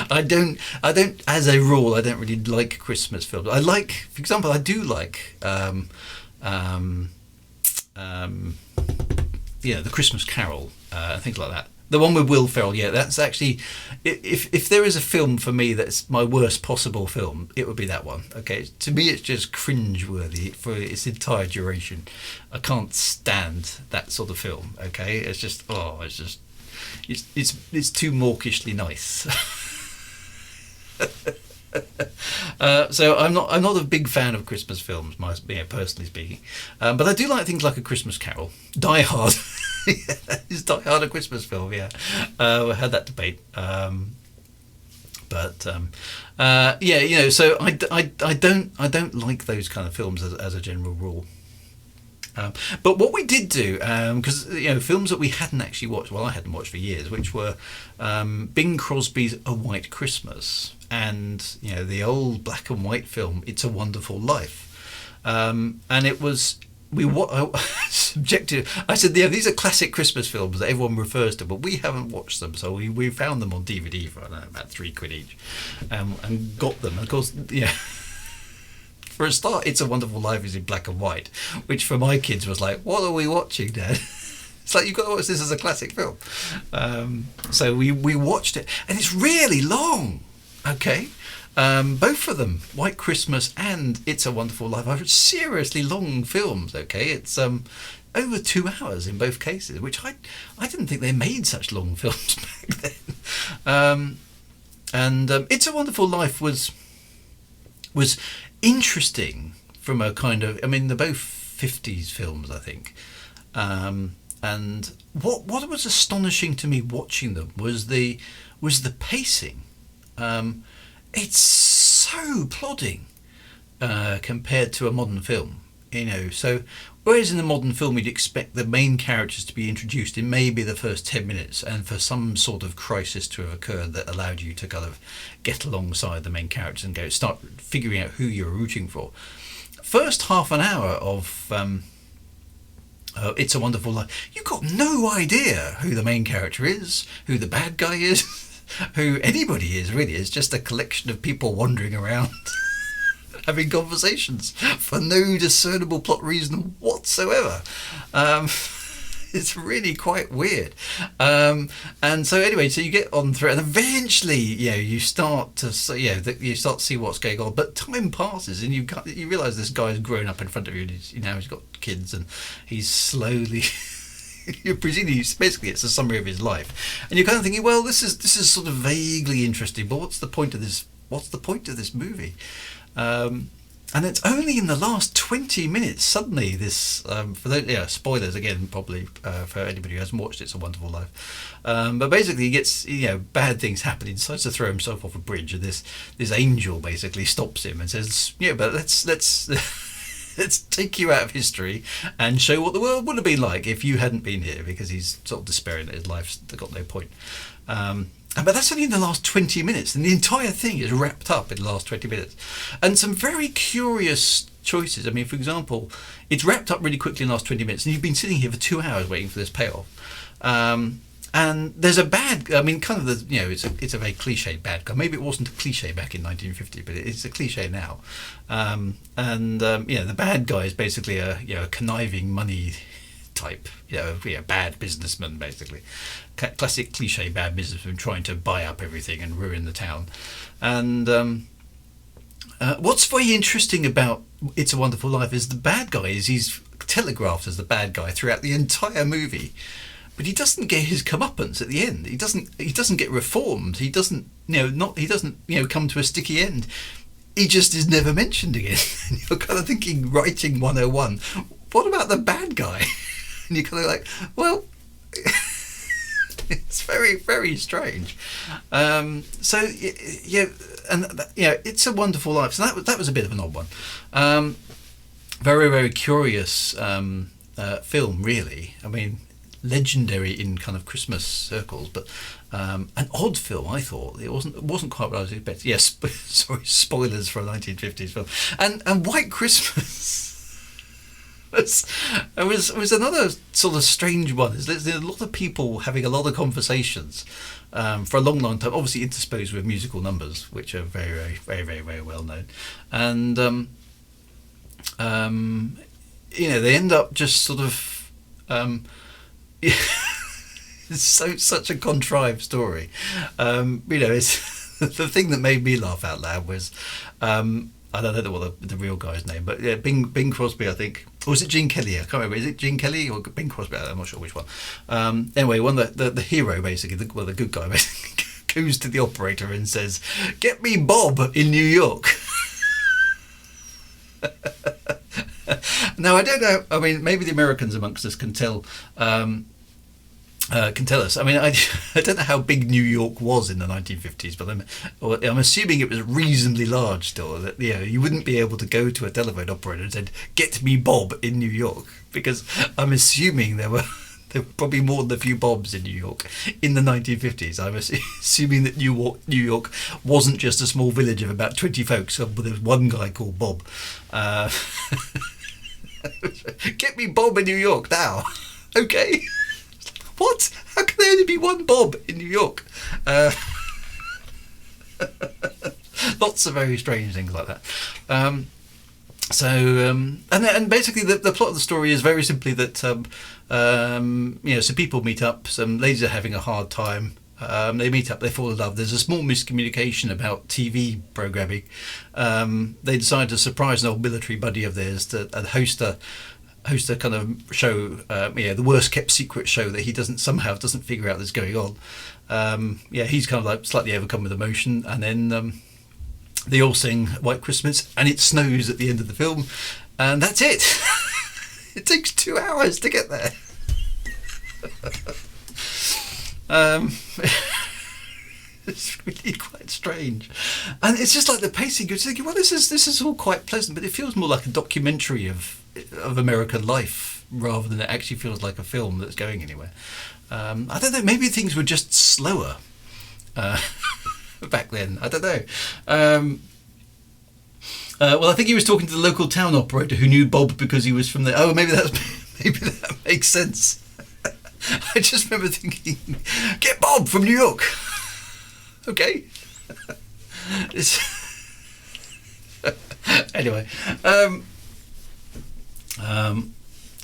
I don't. As a rule, I don't really like Christmas films. I like, for example, I do like, The Christmas Carol, things like that. The one with Will Ferrell, yeah, that's actually, if there is a film for me that's my worst possible film, it would be that one. Okay, to me it's just cringe-worthy for its entire duration. I can't stand that sort of film. Okay, it's too mawkishly nice. So I'm not a big fan of Christmas films, personally speaking, but I do like things like A Christmas Carol, Die Hard. Is Die Hard a Christmas film? Yeah, we had that debate. So I don't like those kind of films as a general rule. But what we did do, because films that we hadn't actually watched, well, I hadn't watched for years, which were Bing Crosby's A White Christmas and the old black and white film It's a Wonderful Life, and it was. Subjective. I said, these are classic Christmas films that everyone refers to, but we haven't watched them, so we found them on DVD for about £3 each, and got them. And of course, for a start, It's a Wonderful Life is in black and white, which for my kids was like, what are we watching, Dad? It's like, you've got to watch this as a classic film. So we watched it, and it's really long. Okay. Both of them, White Christmas and It's a Wonderful Life, are seriously long films. Okay, it's over 2 hours in both cases, which I didn't think they made such long films back then. It's a Wonderful Life was interesting from a kind of, I mean, they're both 50s films, I think. And what was astonishing to me watching them was the pacing. It's so plodding compared to a modern film, So whereas in a modern film you'd expect the main characters to be introduced in maybe the first 10 minutes, and for some sort of crisis to have occurred that allowed you to kind of get alongside the main characters and start figuring out who you're rooting for. First half an hour of It's a Wonderful Life. You've got no idea who the main character is, who the bad guy is, who anybody is, really. It's just a collection of people wandering around having conversations for no discernible plot reason whatsoever. It's really quite weird. And so anyway, so you get on through, and eventually, you start to you start to see what's going on. But time passes, and you realise this guy's grown up in front of you. And he's got kids, and he's slowly. You're presuming basically it's a summary of his life, and you're kind of thinking, well, this is sort of vaguely interesting, but what's the point of this? What's the point of this movie? And it's only in the last 20 minutes suddenly this for those, spoilers again probably for anybody who hasn't watched It's a Wonderful Life, but basically he gets bad things happen. He decides to throw himself off a bridge, and this angel basically stops him and says, but let's let's take you out of history and show what the world would have been like if you hadn't been here, because he's sort of despairing that his life's got no point. But that's only in the last 20 minutes, and the entire thing is wrapped up in the last 20 minutes. And some very curious choices. I mean, for example, it's wrapped up really quickly in the last 20 minutes, and you've been sitting here for 2 hours waiting for this payoff. And there's a bad, I mean, kind of it's a very cliched bad guy. Maybe it wasn't a cliche back in 1950, but it's a cliche now. The bad guy is basically a conniving money type, bad businessman, basically. Classic cliche bad businessman trying to buy up everything and ruin the town. And what's very interesting about It's a Wonderful Life is the bad guy he's telegraphed as the bad guy throughout the entire movie, but he doesn't get his comeuppance at the end. He doesn't get reformed. He doesn't come to a sticky end. He just is never mentioned again. And you're kind of thinking, writing 101, what about the bad guy? And you're kind of like, well, it's very, very strange. It's a Wonderful Life. So that was a bit of an odd one. Very, very curious film, really. I mean, legendary in kind of Christmas circles, but an odd film. I thought it wasn't quite what I was expecting. Yes, sorry, spoilers for a 1950s film. And White Christmas. It was another sort of strange one. There's a lot of people having a lot of conversations for a long, long time, obviously interspersed with musical numbers, which are very, very, very, very, very well known. And they end up just sort of it's such a contrived story. It's the thing that made me laugh out loud was I don't know what the real guy's name, but Bing Crosby, I think. Or was it Gene Kelly? I can't remember. Is it Gene Kelly or Bing Crosby? I'm not sure which one. Anyway, the hero, basically, the good guy, basically, goes to the operator and says, "Get me Bob in New York." Now, I don't know. I mean, maybe the Americans amongst us can tell us. I mean, I don't know how big New York was in the 1950s, but I'm assuming it was reasonably large still. That you wouldn't be able to go to a telephone operator and say, "Get me Bob in New York," because I'm assuming there were probably more than a few Bobs in New York in the 1950s. I'm assuming that New York wasn't just a small village of about 20 folks, but there was one guy called Bob. Get me Bob in New York now. Okay. What? How can there only be one Bob in New York? Lots of very strange things like that. And basically the plot of the story is very simply that some people meet up. Some ladies are having a hard time. They meet up, they fall in love. There's a small miscommunication about TV programming. They decide to surprise an old military buddy of theirs to host a kind of show, the worst kept secret show that he doesn't figure out that's going on. He's kind of like slightly overcome with emotion, and then they all sing White Christmas, and it snows at the end of the film, and that's it. It takes 2 hours to get there. It's really quite strange, and it's just like the pacing. You're thinking, well, this is all quite pleasant, but it feels more like a documentary of American life rather than it actually feels like a film that's going anywhere. I don't know. Maybe things were just slower back then. I don't know. Well, I think he was talking to the local town operator who knew Bob because he was from the. Oh, maybe maybe that makes sense. I just remember thinking, get Bob from New York. Okay. Anyway,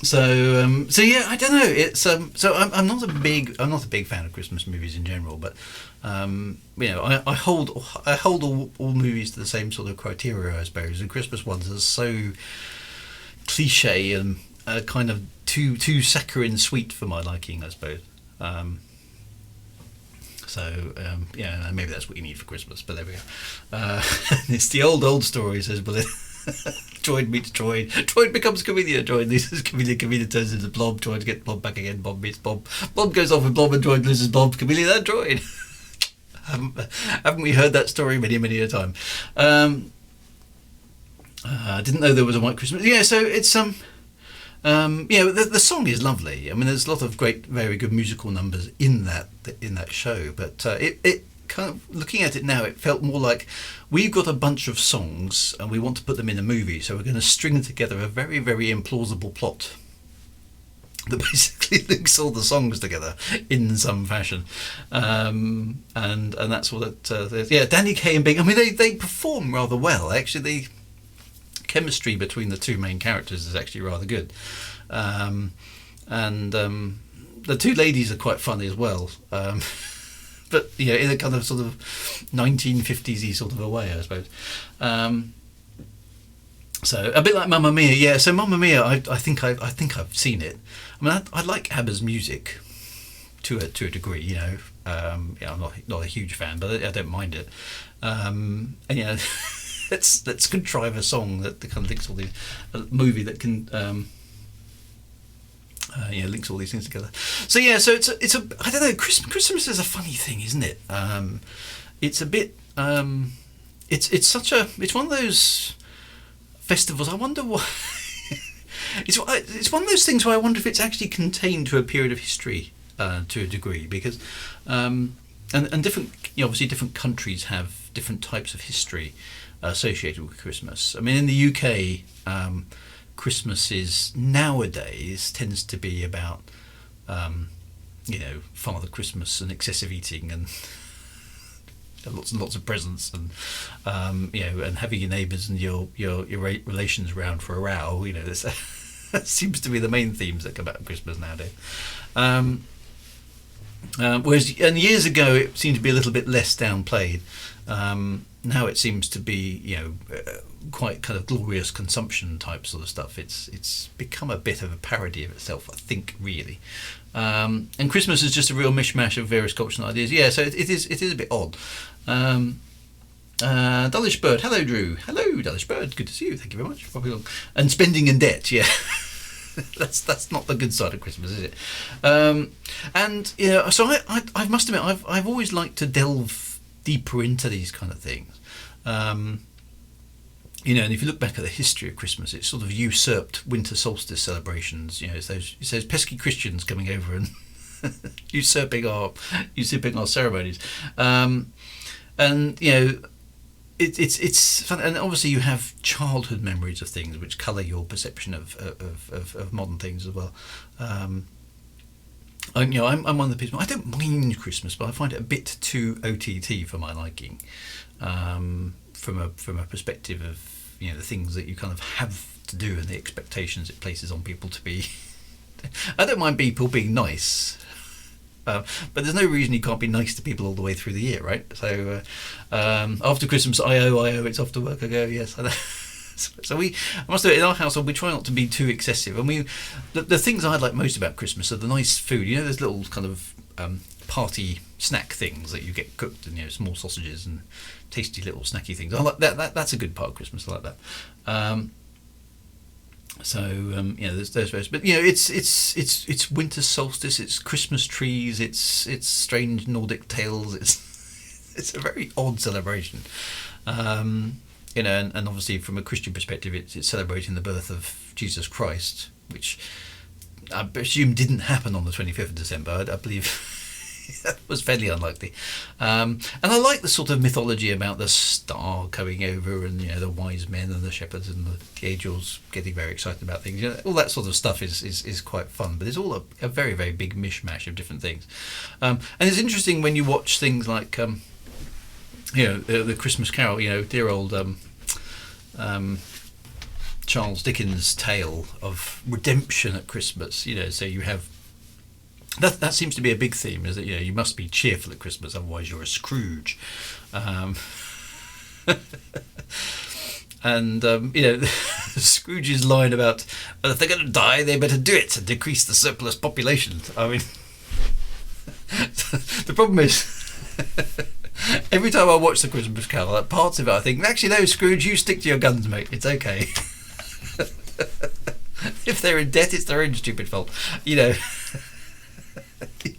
so yeah, I don't know. It's so I'm not a big fan of Christmas movies in general, but I hold all movies to the same sort of criteria, I suppose. And Christmas ones are so cliche and kind of too saccharine sweet for my liking, I suppose. Yeah, maybe that's what you need for Christmas, but there we go. It's the old story, says Bullet. Droid meets Droid. Droid becomes Chameleon. Droid loses Chameleon. Chameleon turns into Blob. Droid gets Blob back again. Bob meets Bob. Bob goes off with Blob and Droid loses Blob. Chameleon and Droid. Haven't we heard that story many a time? I didn't know there was a White Christmas. Yeah, so it's the song is lovely. I mean, there's a lot of very good musical numbers in that show. But it kind of, looking at it now, it felt more like we've got a bunch of songs and we want to put them in a movie, so we're going to string together a very, very implausible plot that basically links all the songs together in some fashion, and that's what it. Danny Kaye and Bing. I mean, they perform rather well. Actually, the chemistry between the two main characters is actually rather good, and the two ladies are quite funny as well. But in a kind of sort of 1950s-y sort of a way, I suppose. So a bit like Mamma Mia, yeah. So Mamma Mia, I think I've seen it. I mean, I like ABBA's music to a degree. I'm not a huge fan, but I don't mind it. And let's contrive a song that kind of links all these, a movie that can. Links all these things together. So yeah, so it's a I don't know. Christmas is a funny thing, isn't it? It's a bit. It's one of those festivals. I wonder what. It's one of those things where I wonder if it's actually contained to a period of history to a degree, because and different, obviously different countries have different types of history associated with Christmas. I mean, in the UK. Christmas is nowadays tends to be about Father Christmas and excessive eating and lots and lots of presents and and having your neighbours and your relations round for a row. That seems to be the main themes that come out of Christmas nowadays. Whereas years ago it seemed to be a little bit less downplayed. Now it seems to be quite kind of glorious consumption type sort of stuff. It's become a bit of a parody of itself, I think, really. And Christmas is just a real mishmash of various cultural ideas. Yeah, so it is a bit odd. Dullish Bird, hello Drew. Hello Dullish Bird, good to see you. Thank you very much. And spending in debt, yeah. that's not the good side of Christmas, is it? So I must admit I've always liked to delve deeper into these kind of things. And if you look back at the history of Christmas, it's sort of usurped winter solstice celebrations. It's those pesky Christians coming over and usurping our ceremonies. It's fun, and obviously you have childhood memories of things which colour your perception of modern things as well. I'm one of the people. I don't mind Christmas, but I find it a bit too OTT for my liking. From a perspective of the things that you kind of have to do and the expectations it places on people to be. I don't mind people being nice, but there's no reason you can't be nice to people all the way through the year, right? So after Christmas, I owe, it's off to work. I go, yes. I know. So I must admit, in our household, we try not to be too excessive. And the things I like most about Christmas are the nice food. There's little kind of party snack things that you get cooked, and small sausages and tasty little snacky things. I like that. That's a good part of Christmas. I like that. There's those. But it's winter solstice. It's Christmas trees. It's strange Nordic tales. It's a very odd celebration. And obviously from a Christian perspective, it's celebrating the birth of Jesus Christ, which I assume didn't happen on the 25th of December. I believe That was fairly unlikely. And I like the sort of mythology about the star coming over, and the wise men and the shepherds and the angels getting very excited about things. All that sort of stuff is quite fun, but it's all a very, very big mishmash of different things. And it's interesting when you watch things like the Christmas Carol. Dear old Charles Dickens' tale of redemption at Christmas. So you have that seems to be a big theme, is that you must be cheerful at Christmas, otherwise you're a Scrooge. And Scrooge's line about, well, if they're going to die, they better do it to decrease the surplus population. I mean, the problem is, every time I watch the Christmas Carol, parts of it I think, actually no, Scrooge, you stick to your guns, mate. It's okay. If they're in debt, it's their own stupid fault.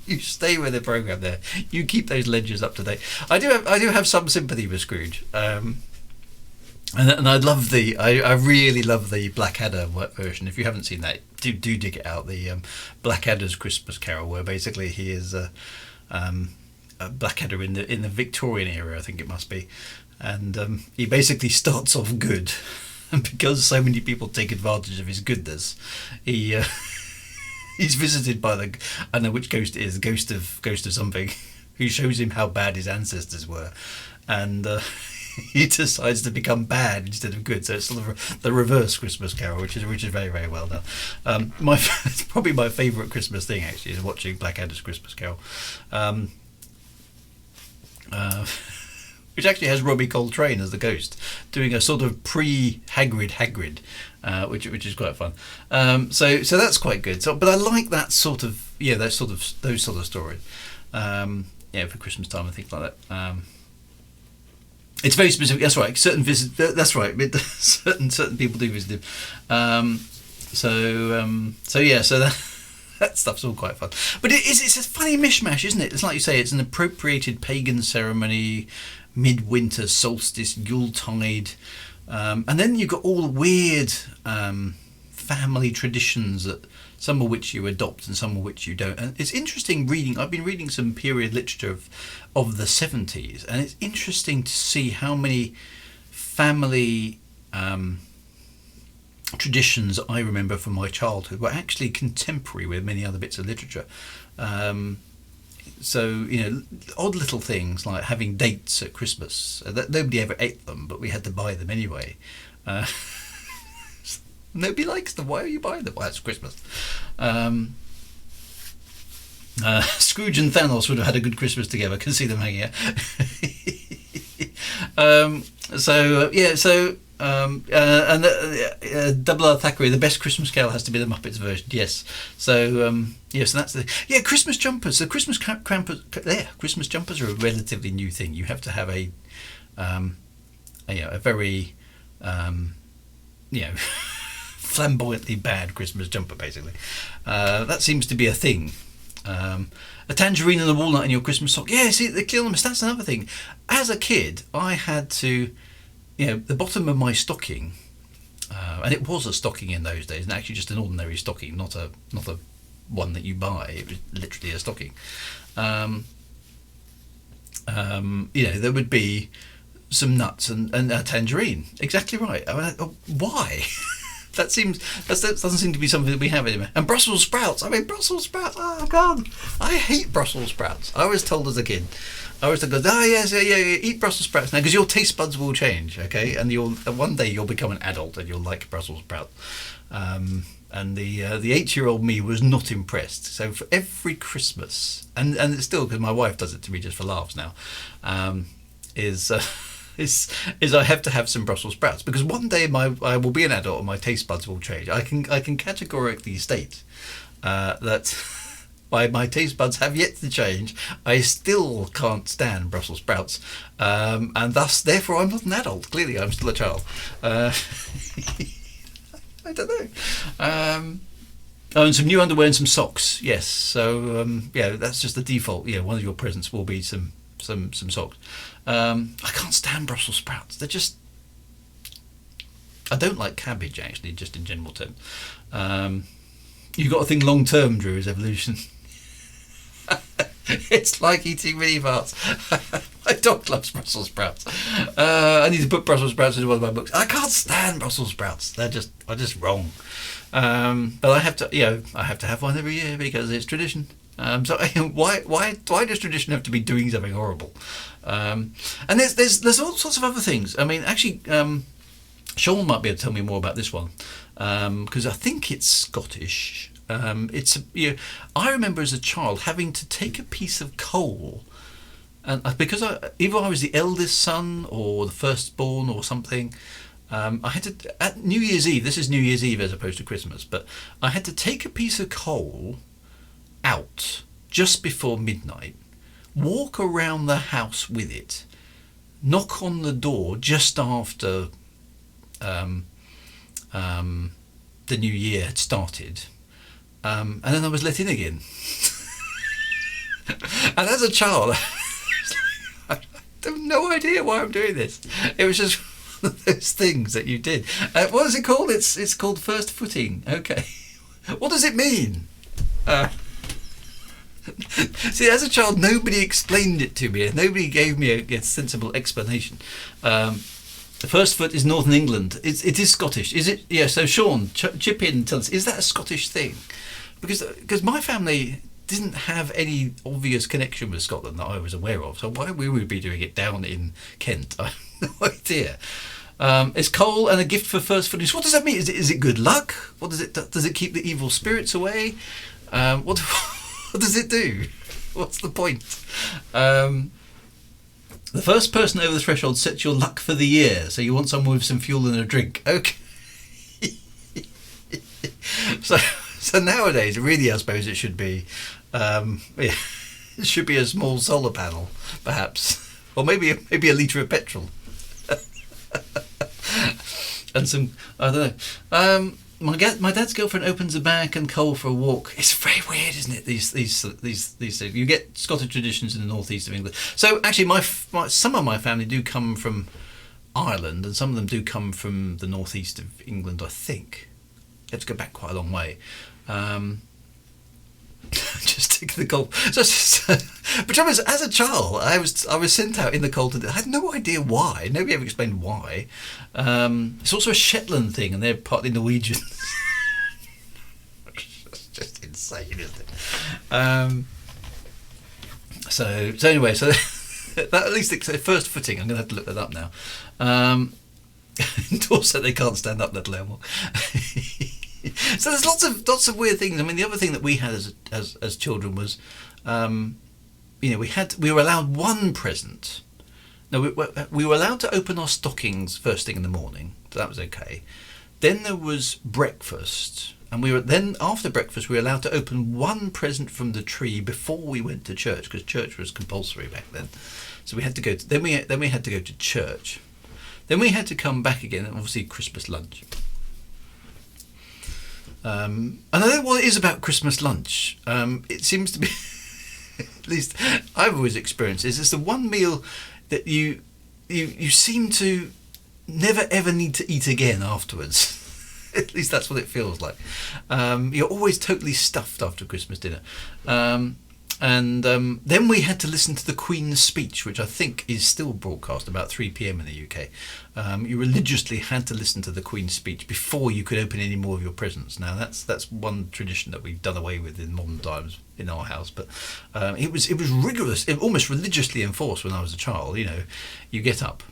You stay with the program there. You keep those ledgers up to date. I do have some sympathy with Scrooge, and I really love the Blackadder version. If you haven't seen that, do dig it out. The Blackadder's Christmas Carol, where basically he is a Blackadder in the Victorian era, I think it must be, and he basically starts off good, and because so many people take advantage of his goodness, he. He's visited by I don't know which ghost it is, ghost of something, who shows him how bad his ancestors were, and he decides to become bad instead of good. So it's sort of the reverse Christmas Carol, which is very, very well done. It's probably my favourite Christmas thing, actually, is watching Blackadder's Christmas Carol, which actually has Robbie Coltrane as the ghost, doing a sort of pre-Hagrid. Which is quite fun. So that's quite good. So, but I like that sort of those sort of stories. For Christmas time and things like that. It's very specific. That's right. Certain visits. That's right. Certain people do visit him. So that stuff's all quite fun. But it's a funny mishmash, isn't it? It's like you say. It's an appropriated pagan ceremony, midwinter solstice, Yuletide. And then you've got all the weird family traditions, that some of which you adopt and some of which you don't. And it's interesting reading. I've been reading some period literature of the 70s, and it's interesting to see how many family traditions I remember from my childhood were actually contemporary with many other bits of literature. So, odd little things like having dates at Christmas. That nobody ever ate them, but we had to buy them anyway. Nobody likes them. Why are you buying them? Well, it's Christmas. Scrooge and Thanos would have had a good Christmas together. I can see them hanging out. And Double R Thackeray, the best Christmas Carol has to be the Muppets version. Yes. So that's Christmas jumpers. The Christmas jumpers are a relatively new thing. You have to have a very flamboyantly bad Christmas jumper, basically. That seems to be a thing. A tangerine and a walnut in your Christmas sock. Yeah, see, the Kilmus, that's another thing. As a kid, I had to, the bottom of my stocking, and it was a stocking in those days, and actually just an ordinary stocking, not a one that you buy. It was literally a stocking. There would be some nuts and a tangerine. Exactly right. I mean, why? That doesn't seem to be something that we have anymore. And Brussels sprouts. Brussels sprouts. Oh God, I hate Brussels sprouts. I was told as a kid, eat Brussels sprouts now because your taste buds will change. Okay, and one day you'll become an adult and you'll like Brussels sprouts. And the 8-year-old me was not impressed. So for every Christmas, and it's still, because my wife does it to me just for laughs now, is I have to have some Brussels sprouts, because one day I will be an adult and my taste buds will change. I can categorically state that my taste buds have yet to change. I still can't stand Brussels sprouts, and therefore I'm not an adult. Clearly, I'm still a child. I don't know. And some new underwear and some socks. Yes. So that's just the default. One of your presents will be some socks. I can't stand Brussels sprouts. They're just. I don't like cabbage, actually, just in general terms. You've got to think long term, Drew, is evolution. It's like eating mini farts. My dog loves Brussels sprouts. I need to put Brussels sprouts into one of my books. I can't stand Brussels sprouts. They're just wrong. But I have to have one every year because it's tradition. So why does tradition have to be doing something horrible? And there's all sorts of other things. I mean, actually, Sean might be able to tell me more about this one because I think it's Scottish. I remember as a child having to take a piece of coal, and because either I was the eldest son or the firstborn or something, I had to at New Year's Eve. This is New Year's Eve as opposed to Christmas, but I had to take a piece of coal out just before midnight, walk around the house with it, knock on the door just after the new year had started. And then I was let in again. And as a child, I have no idea why I'm doing this. It was just one of those things that you did. What is it called? It's called first footing. Okay. What does it mean? See, as a child, nobody explained it to me. Nobody gave me a sensible explanation. The first foot is Northern England. It is Scottish. Is it? Yeah, so Sean, chip in and tell us, is that a Scottish thing? Because my family didn't have any obvious connection with Scotland that I was aware of. So why we would be doing it down in Kent, I have no idea. It's coal and a gift for first footage. What does that mean? Is it good luck? What does it keep the evil spirits away? What does it do? What's the point? The first person over the threshold sets your luck for the year. So you want someone with some fuel and a drink. Okay. So nowadays, really, I suppose it should be, it should be a small solar panel, perhaps, or maybe a litre of petrol, and some, I don't know. My dad's girlfriend opens a bag and coal for a walk. It's very weird, isn't it? These things. You get Scottish traditions in the northeast of England. So actually, some of my family do come from Ireland, and some of them do come from the northeast of England. I think. You have to go back quite a long way. Just take the coal. But trouble is, as a child, I was sent out in the cold. I had no idea why. Nobody ever explained why. It's also a Shetland thing, and they're partly Norwegian. It's just insane, isn't it? So anyway, that at least it's a first footing. I'm going to have to look that up now. And also, they can't stand up, let alone walk. So there's lots of weird things. I mean, the other thing that we had as children was, we were allowed one present. No, we were allowed to open our stockings first thing in the morning, so that was okay. Then there was breakfast, and then after breakfast we were allowed to open one present from the tree before we went to church, because church was compulsory back then. So we had to go. Then we had to go to church. Then we had to come back again, and obviously Christmas lunch. And I don't know what it is about Christmas lunch. It seems to be, at least I've always experienced this. It's the one meal that you seem to never ever need to eat again afterwards. At least that's what it feels like. You're always totally stuffed after Christmas dinner. And then we had to listen to the Queen's speech, which I think is still broadcast about 3 p.m. in the UK. You religiously had to listen to the Queen's speech before you could open any more of your presents. Now that's one tradition that we've done away with in modern times in our house, but it was rigorous, almost religiously enforced when I was a child. You get up,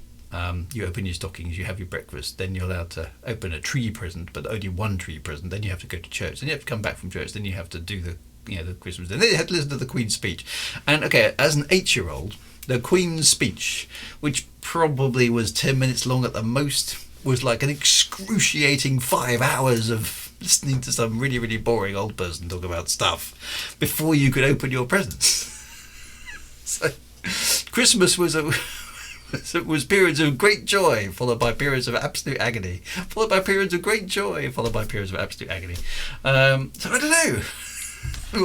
you open your stockings, you have your breakfast, then you're allowed to open a tree present, but only one tree present. Then you have to go to church, then you have to come back from church, then you have to do the Christmas, and then you had to listen to the Queen's speech. And okay, as an 8-year-old, the Queen's speech, which probably was 10 minutes long at the most, was like an excruciating 5 hours of listening to some really, really boring old person talk about stuff before you could open your presents. So Christmas was periods of great joy, followed by periods of absolute agony, followed by periods of great joy, followed by periods of absolute agony. So I don't know.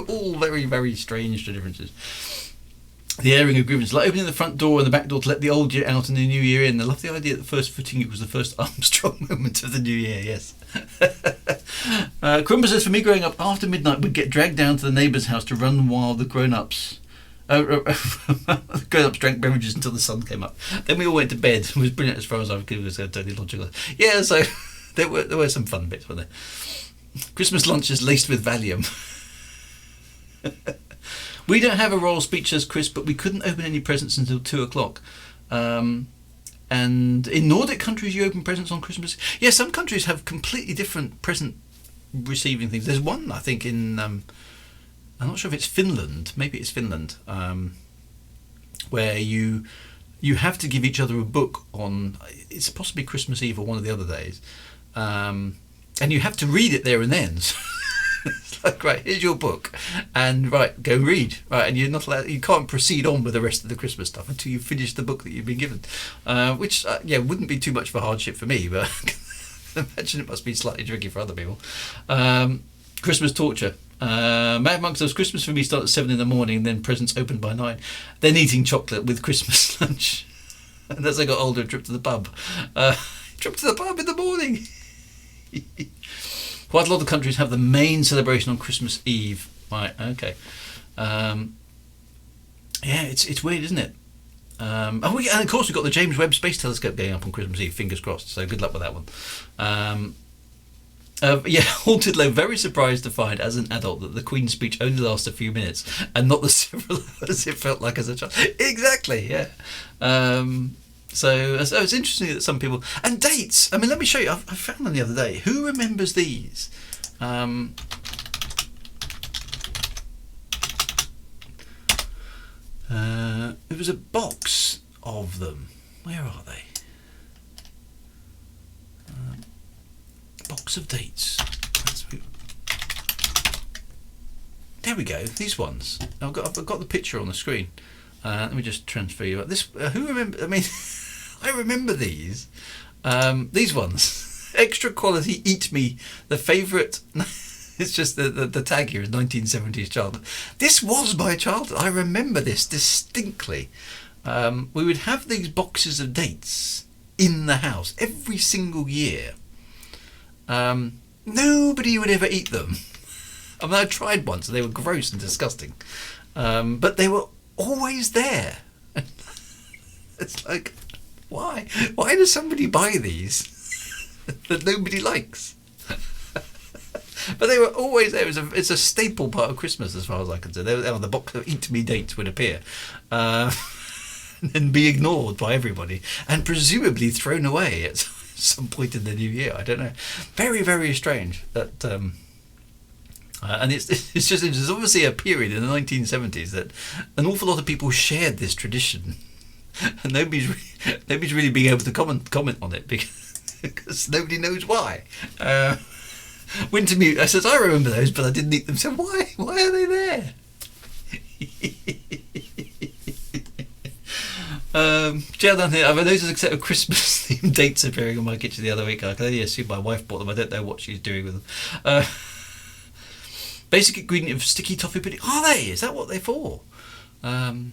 All very, very strange differences. The airing of grievances, like opening the front door and the back door to let the old year out and the new year in. I love the idea that the first footing was the first Armstrong moment of the new year, yes. Crumber says, for me growing up, after midnight we'd get dragged down to the neighbour's house to run while the grown-ups Grown ups drank beverages until the sun came up. Then we all went to bed. It was brilliant as far as I could. It was totally logical. Yeah, so there were some fun bits, weren't there? Christmas lunches laced with Valium. We don't have a royal speech as Chris, but we couldn't open any presents until 2:00. And in Nordic countries, you open presents on Christmas. Yeah, some countries have completely different present receiving things. There's one, I think, in I'm not sure if it's Finland. Maybe it's Finland, where you have to give each other a book on. It's possibly Christmas Eve or one of the other days, and you have to read it there and then. It's like, right, here's your book, and right, go read, right, and you're not allowed. You can't proceed on with the rest of the Christmas stuff until you finish the book that you've been given, which wouldn't be too much of a hardship for me, but I imagine it must be slightly tricky for other people. Christmas torture. Mad Monk says Christmas for me starts at 7 a.m, and then presents opened by 9. Then eating chocolate with Christmas lunch, and as I got older, trip to the pub. Trip to the pub in the morning. Quite a lot of countries have the main celebration on Christmas Eve. Right, okay. Yeah, it's weird, isn't it? And of course we've got the James Webb Space Telescope going up on Christmas Eve, fingers crossed, so good luck with that one. Haunted Low, very surprised to find as an adult that the Queen's speech only lasts a few minutes and not the several hours it felt like as a child. Exactly, yeah. So it's interesting that some people... And dates! I mean, let me show you. I found them the other day. Who remembers these? It was a box of them. Where are they? Box of dates. There we go. These ones. I've got the picture on the screen. Let me just transfer you. This. Who remember? I mean, I remember these. These ones. Extra quality. Eat me. The favourite. It's just the tag here is 1970s childhood. This was my childhood. I remember this distinctly. We would have these boxes of dates in the house every single year. Nobody would ever eat them. I mean, I tried once and they were gross and disgusting. But they were always there. It's like, why? Why does somebody buy these that nobody likes? But they were always there. It's a staple part of Christmas as far as I can say. The box of Eat Me dates would appear. And be ignored by everybody. And presumably thrown away at some point in the new year. I don't know. Very, very strange. That, and it's just there's obviously a period in the 1970s that an awful lot of people shared this tradition. And nobody's really being able to comment on it because nobody knows why. Wintermute, I says, I remember those, but I didn't eat them. So why are they there? Jail down here. I've noticed a set of Christmas themed dates appearing on my kitchen the other week. I can only assume my wife bought them. I don't know what she's doing with them. Basic ingredient of sticky toffee pudding. Are they? Is that what they're for? I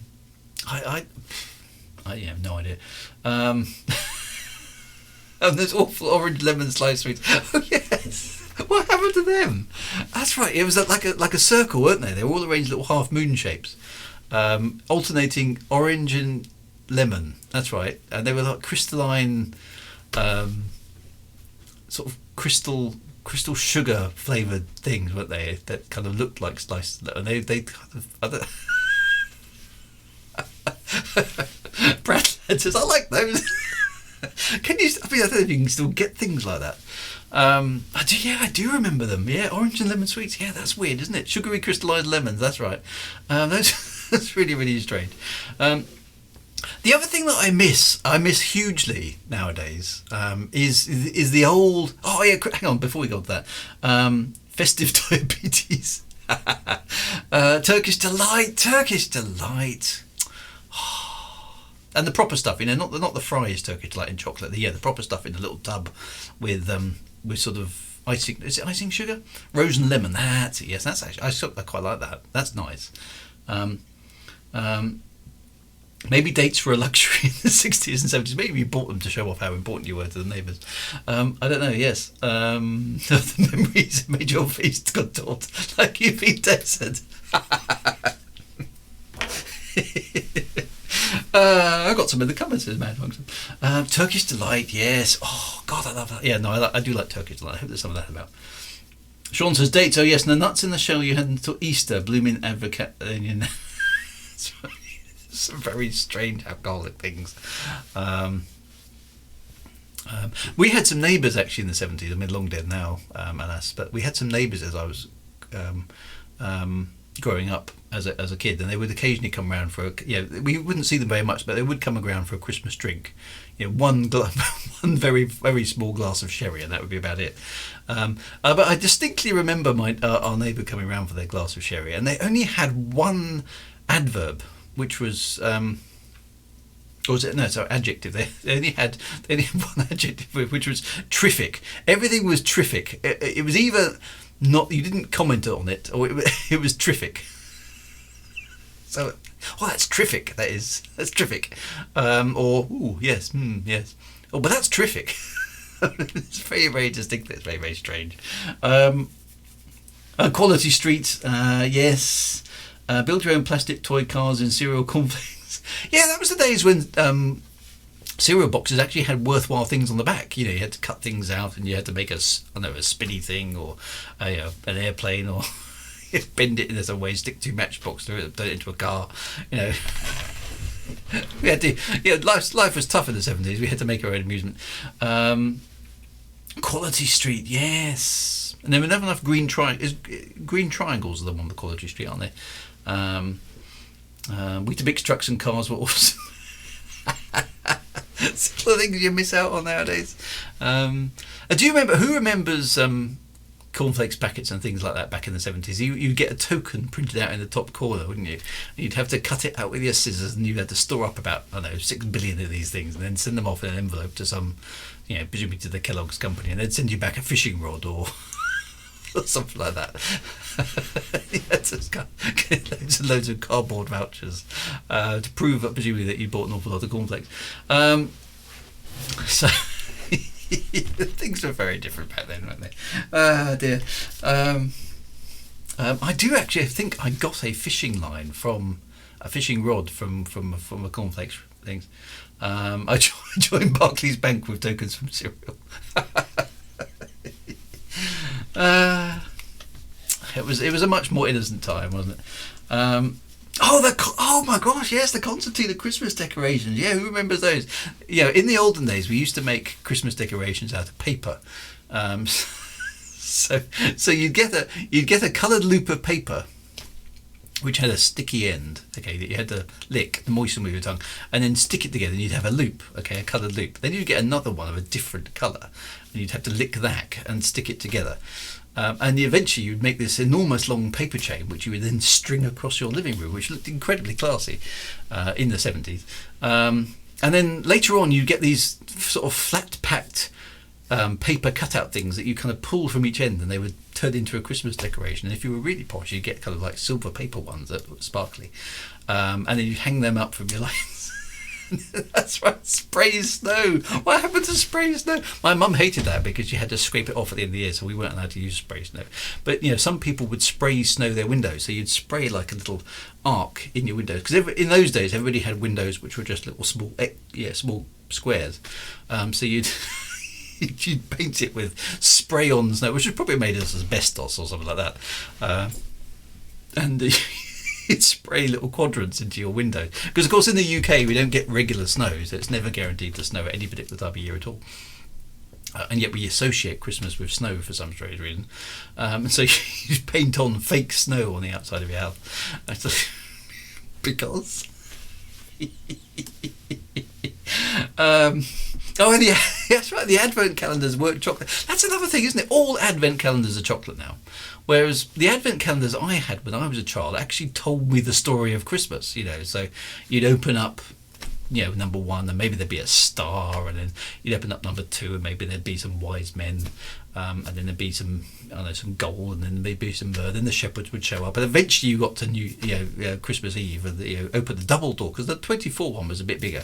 have no idea. And those awful orange lemon slice sweets. Oh yes. What happened to them? That's right. It was like a circle, weren't they? They were all arranged little half moon shapes, alternating orange and lemon. That's right. And they were like crystalline, sort of crystal sugar flavoured things, weren't they? That kind of looked like sliced. And they kind of. Brad says, I like those. Can you? I mean, I don't know if you can still get things like that. I do remember them. Yeah, orange and lemon sweets. Yeah, that's weird, isn't it? Sugary crystallised lemons. That's right. That's really, really strange. The other thing that I miss hugely nowadays, is the old. Oh yeah, hang on. Before we go to that, festive diabetes. Turkish delight. And the proper stuff, not the fries Turkish delight in chocolate. The proper stuff in a little tub with sort of icing. Is it icing sugar? Rose and lemon. That's it. Yes, that's actually. I quite like that. That's nice. Maybe dates were a luxury in the 60s and 70s. Maybe you bought them to show off how important you were to the neighbours. I don't know. Yes. The memories made your face contort like you've been tested. I got some in the cupboard, says Mad Function. Turkish Delight, yes. Oh, God, I love that. Yeah, no, I do like Turkish Delight. I hope there's some of that about. Sean says, dates, oh yes, and the nuts in the shell you had until Easter, blooming advocate. It's some very strange alcoholic things. We had some neighbours actually in the 70s. I mean, long dead now, alas, but we had some neighbours as I was growing up as a kid, and they would occasionally come around for we wouldn't see them very much, but they would come around for a Christmas drink. One very very small glass of sherry, and that would be about it. But I distinctly remember our neighbour coming around for their glass of sherry, and they only had one adverb, which was or was it adjective. They only had one adjective, which was terrific. Everything was terrific. It was either not, you didn't comment on it, or it was terrific. So, that's terrific. That's terrific. Or yes, yes. Oh, but that's terrific. It's very very distinct. It's very very strange. Quality Street, yes. Build your own plastic toy cars in cereal cornflakes. Yeah, that was the days when cereal boxes actually had worthwhile things on the back. You had to cut things out, and you had to make a spinny thing, or an airplane, or bend it in some way, stick two matchbox through it, turn it into a car. We had to. Life was tough in the 70s. We had to make our own amusement. Quality Street, yes. And there were never enough green triangles are the one on the Quality Street, aren't they? Weetabix trucks and cars were awesome. Simple things you miss out on nowadays. Do you remember? Who remembers cornflakes packets and things like that back in the 70s? You'd get a token printed out in the top corner, wouldn't you? You'd have to cut it out with your scissors, and you had to store up about 6 billion of these things, and then send them off in an envelope to some, presumably to the Kellogg's company, and they'd send you back a fishing rod or something like that. You had to get loads of cardboard vouchers to prove, presumably, that you bought an awful lot of cornflakes. So things were very different back then, weren't they? Dear. I do actually think I got a fishing line from a fishing rod from a cornflakes things. I joined Barclays Bank with tokens from cereal. It was a much more innocent time, wasn't it? Oh my gosh, yes, the concertina Christmas decorations. Yeah, who remembers those? In the olden days, we used to make Christmas decorations out of paper. So you'd get a coloured loop of paper, which had a sticky end, okay, that you had to lick, to moisten with your tongue, and then stick it together, and you'd have a loop, okay, a coloured loop. Then you'd get another one of a different colour, and you'd have to lick that and stick it together. And eventually you'd make this enormous long paper chain, which you would then string across your living room, which looked incredibly classy in the 70s. And then later on you get these sort of flat-packed paper cutout things that you kind of pull from each end, and they would turn into a Christmas decoration. And if you were really posh, you'd get kind of like silver paper ones that were sparkly. And then you'd hang them up from your lights. That's right, spray snow. What happened to spray snow? My mum hated that because you had to scrape it off at the end of the year, so we weren't allowed to use spray snow. But some people would spray snow their windows, so you'd spray like a little arc in your windows, because in those days everybody had windows which were just little small squares. So you'd paint it with spray on snow, which was probably made as asbestos or something like that, and you'd spray little quadrants into your window, because of course in the UK we don't get regular snow, so it's never guaranteed to snow at any particular time of year at all, and yet we associate Christmas with snow for some strange reason, and so you paint on fake snow on the outside of your house because and that's right, the advent calendars weren't chocolate. That's another thing, isn't it? All advent calendars are chocolate now, whereas the advent calendars I had when I was a child actually told me the story of Christmas. So you'd open up number 1, and maybe there'd be a star, and then you'd open up number 2, and maybe there'd be some wise men, and then there'd be some gold, and then maybe some myrrh. Then the shepherds would show up, and eventually you got to Christmas Eve, and open the double door, because the 24 one was a bit bigger.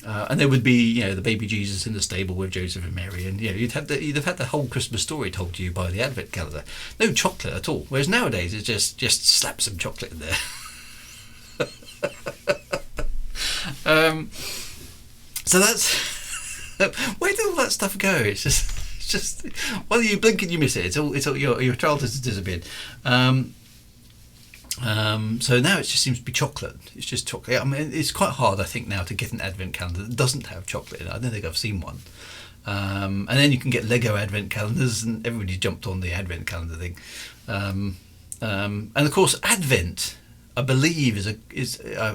And there would be, the baby Jesus in the stable with Joseph and Mary, and you'd have had the whole Christmas story told to you by the advent calendar. No chocolate at all. Whereas nowadays it's just slap some chocolate in there. So that's where did all that stuff go? It's just well, you blink and you miss it. It's all your childhood has disappeared. So now it just seems to be chocolate. It's just chocolate. I mean, it's quite hard, I think, now to get an advent calendar that doesn't have chocolate in it. I don't think I've seen one. And then you can get Lego advent calendars, and everybody's jumped on the advent calendar thing. And of course, Advent, I believe, I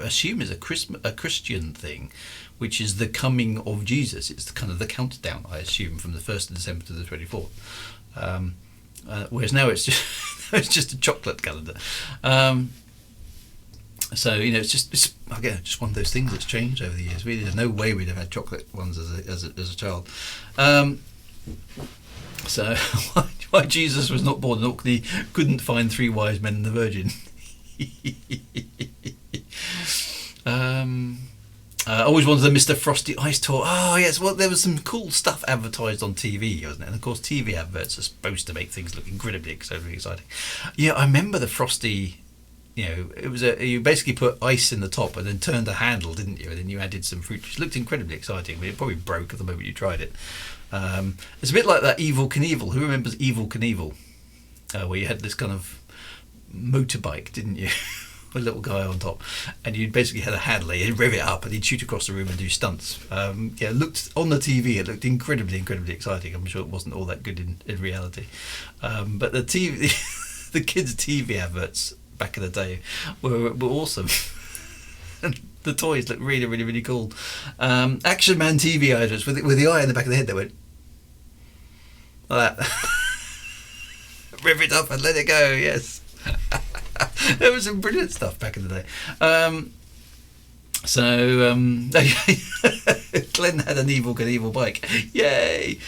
assume is a Christian thing, which is the coming of Jesus. It's kind of the countdown, I assume, from the 1st of December to the 24th. Whereas now it's just it's just a chocolate calendar. So it's just one of those things that's changed over the years. Really, there's no way we'd have had chocolate ones as a child. So why Jesus was not born in Orkney, couldn't find 3 wise men and the Virgin. Always wanted the Mr. Frosty Ice Tour. Oh yes, well there was some cool stuff advertised on TV, wasn't it? And of course TV adverts are supposed to make things look incredibly exciting. Yeah, I remember the Frosty. It was you basically put ice in the top and then turned the handle, didn't you? And then you added some fruit, which looked incredibly exciting, but it probably broke at the moment you tried it. It's a bit like that Evel Knievel. Who remembers Evel Knievel? Where you had this kind of motorbike, didn't you? A little guy on top, and you basically had a handle. You'd rev it up, and he'd shoot across the room and do stunts. It looked on the TV. It looked incredibly exciting. I'm sure it wasn't all that good in reality, but the TV, the kids' TV adverts back in the day were awesome. And the toys looked really cool. Action Man TV adverts with the eye in the back of the head that went like that. Rev it up and let it go. Yes. There was some brilliant stuff back in the day. Glenn had an Evel Knievel bike. Yay!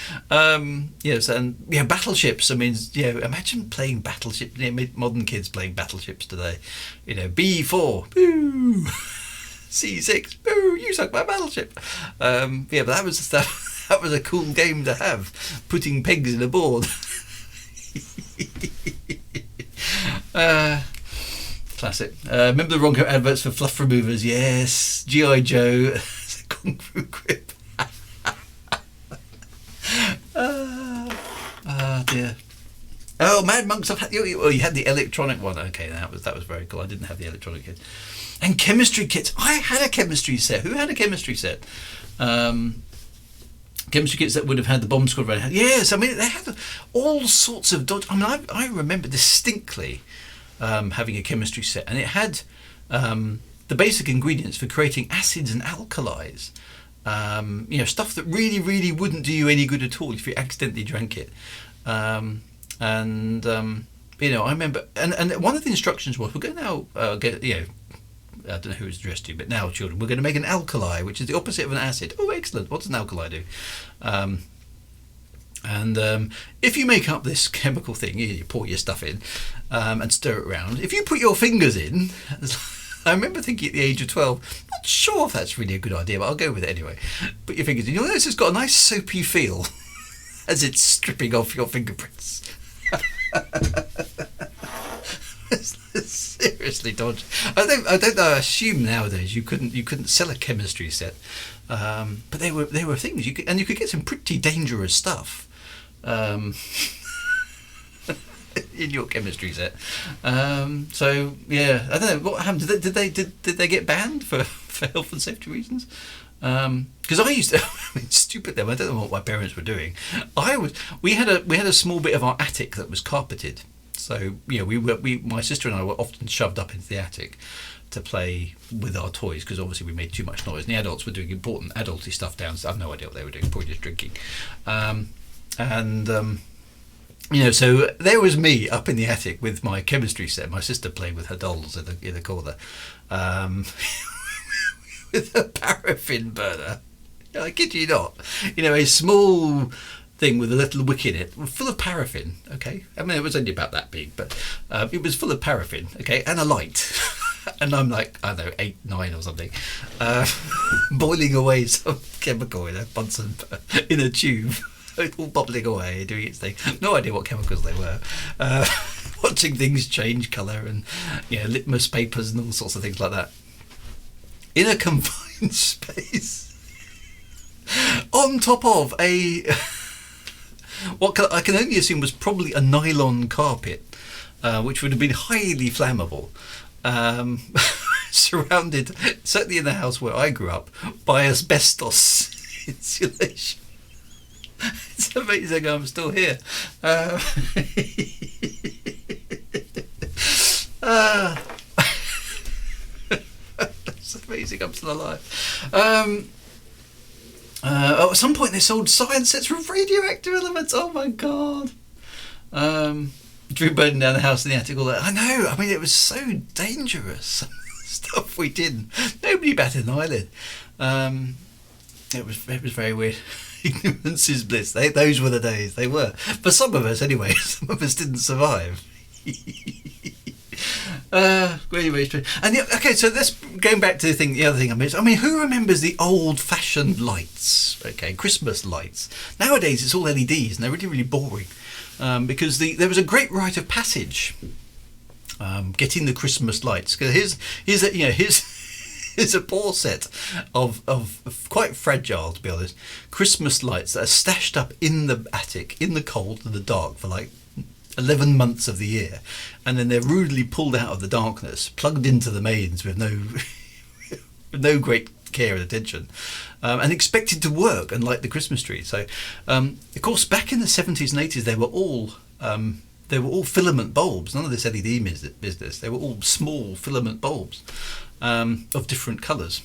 Yes, and battleships. I mean, imagine playing battleships. Modern kids playing battleships today. B4, boo. C6, boo. You sunk my battleship. But that was the stuff. That was a cool game to have. Putting pegs in a board. Classic. Remember the Ronco adverts for fluff removers? Yes. G.I. Joe. Kung Fu grip. Dear. Oh, Mad Monks. You had the electronic one. Okay, that was very cool. I didn't have the electronic kit. And chemistry kits. I had a chemistry set. Who had a chemistry set? Chemistry kits that would have had the bomb squad around. Yes, I mean they had all sorts of dodge. I mean, I remember distinctly having a chemistry set, and it had the basic ingredients for creating acids and alkalis. Stuff that really wouldn't do you any good at all if you accidentally drank it. I remember, and one of the instructions was, we're going to now I don't know who it's addressed to, but now, children, we're going to make an alkali, which is the opposite of an acid. Oh, excellent. What's an alkali do? If you make up this chemical thing, you pour your stuff in and stir it around. If you put your fingers in, I remember thinking at the age of 12, not sure if that's really a good idea, but I'll go with it anyway. Put your fingers in. You'll notice it's got a nice soapy feel as it's stripping off your fingerprints. Seriously, dodge. I don't know. I assume nowadays you couldn't sell a chemistry set, but they were things you could get some pretty dangerous stuff in your chemistry set. So yeah, I don't know what happened. Did they get banned for health and safety reasons? Because I used to, stupid them. I don't know what my parents were doing. We had a small bit of our attic that was carpeted. So my sister and I were often shoved up into the attic to play with our toys, because obviously we made too much noise. And the adults were doing important adulty stuff downstairs. I've no idea what they were doing, probably just drinking. So there was me up in the attic with my chemistry set. My sister playing with her dolls in the corner, with a paraffin burner. I kid you not. A small thing with a little wick in it, full of paraffin. Okay, I mean it was only about that big, but it was full of paraffin. Okay, and a light. And I'm like, I don't know, 8, 9 or something, boiling away some chemical in a Bunsen in a tube, all bubbling away, doing its thing. No idea what chemicals they were. Watching things change colour and litmus papers and all sorts of things like that. In a confined in space on top of a I can only assume was probably a nylon carpet, which would have been highly flammable, surrounded, certainly in the house where I grew up, by asbestos insulation. It's amazing I'm still here. It's amazing I'm still alive. At some point they sold science sets with radioactive elements. Oh my god. Drew burning down the house in the attic, all that. I know, I mean, it was so dangerous. Stuff we did. Nobody batted an eyelid. It was very weird. Ignorance is bliss. Those were the days. They were. For some of us, anyway. Some of us didn't survive. Anyway, and okay, so let's going back to the other thing I missed. I mean, who remembers the old-fashioned lights? Okay, Christmas lights. Nowadays, it's all LEDs, and they're really, really boring. Because there was a great rite of passage. Getting the Christmas lights. Because here's a poor set of quite fragile, to be honest, Christmas lights that are stashed up in the attic, in the cold and the dark for like 11 months of the year, and then they're rudely pulled out of the darkness, plugged into the mains with no great care and attention, and expected to work and light the Christmas tree. So, of course, back in the 70s and 80s, they were all filament bulbs. None of this LED business. They were all small filament bulbs of different colours.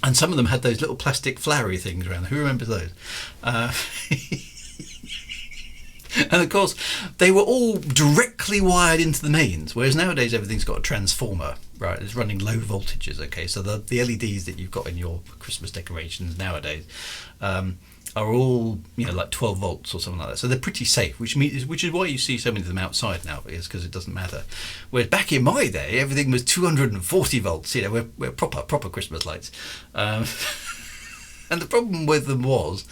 And some of them had those little plastic flowery things around. Who remembers those? And of course, they were all directly wired into the mains, whereas nowadays everything's got a transformer, right? It's running low voltages, okay? So the LEDs that you've got in your Christmas decorations nowadays are all, like 12 volts or something like that. So they're pretty safe, which is why you see so many of them outside now, because it doesn't matter. Whereas back in my day, everything was 240 volts. We're proper Christmas lights. And the problem with them was,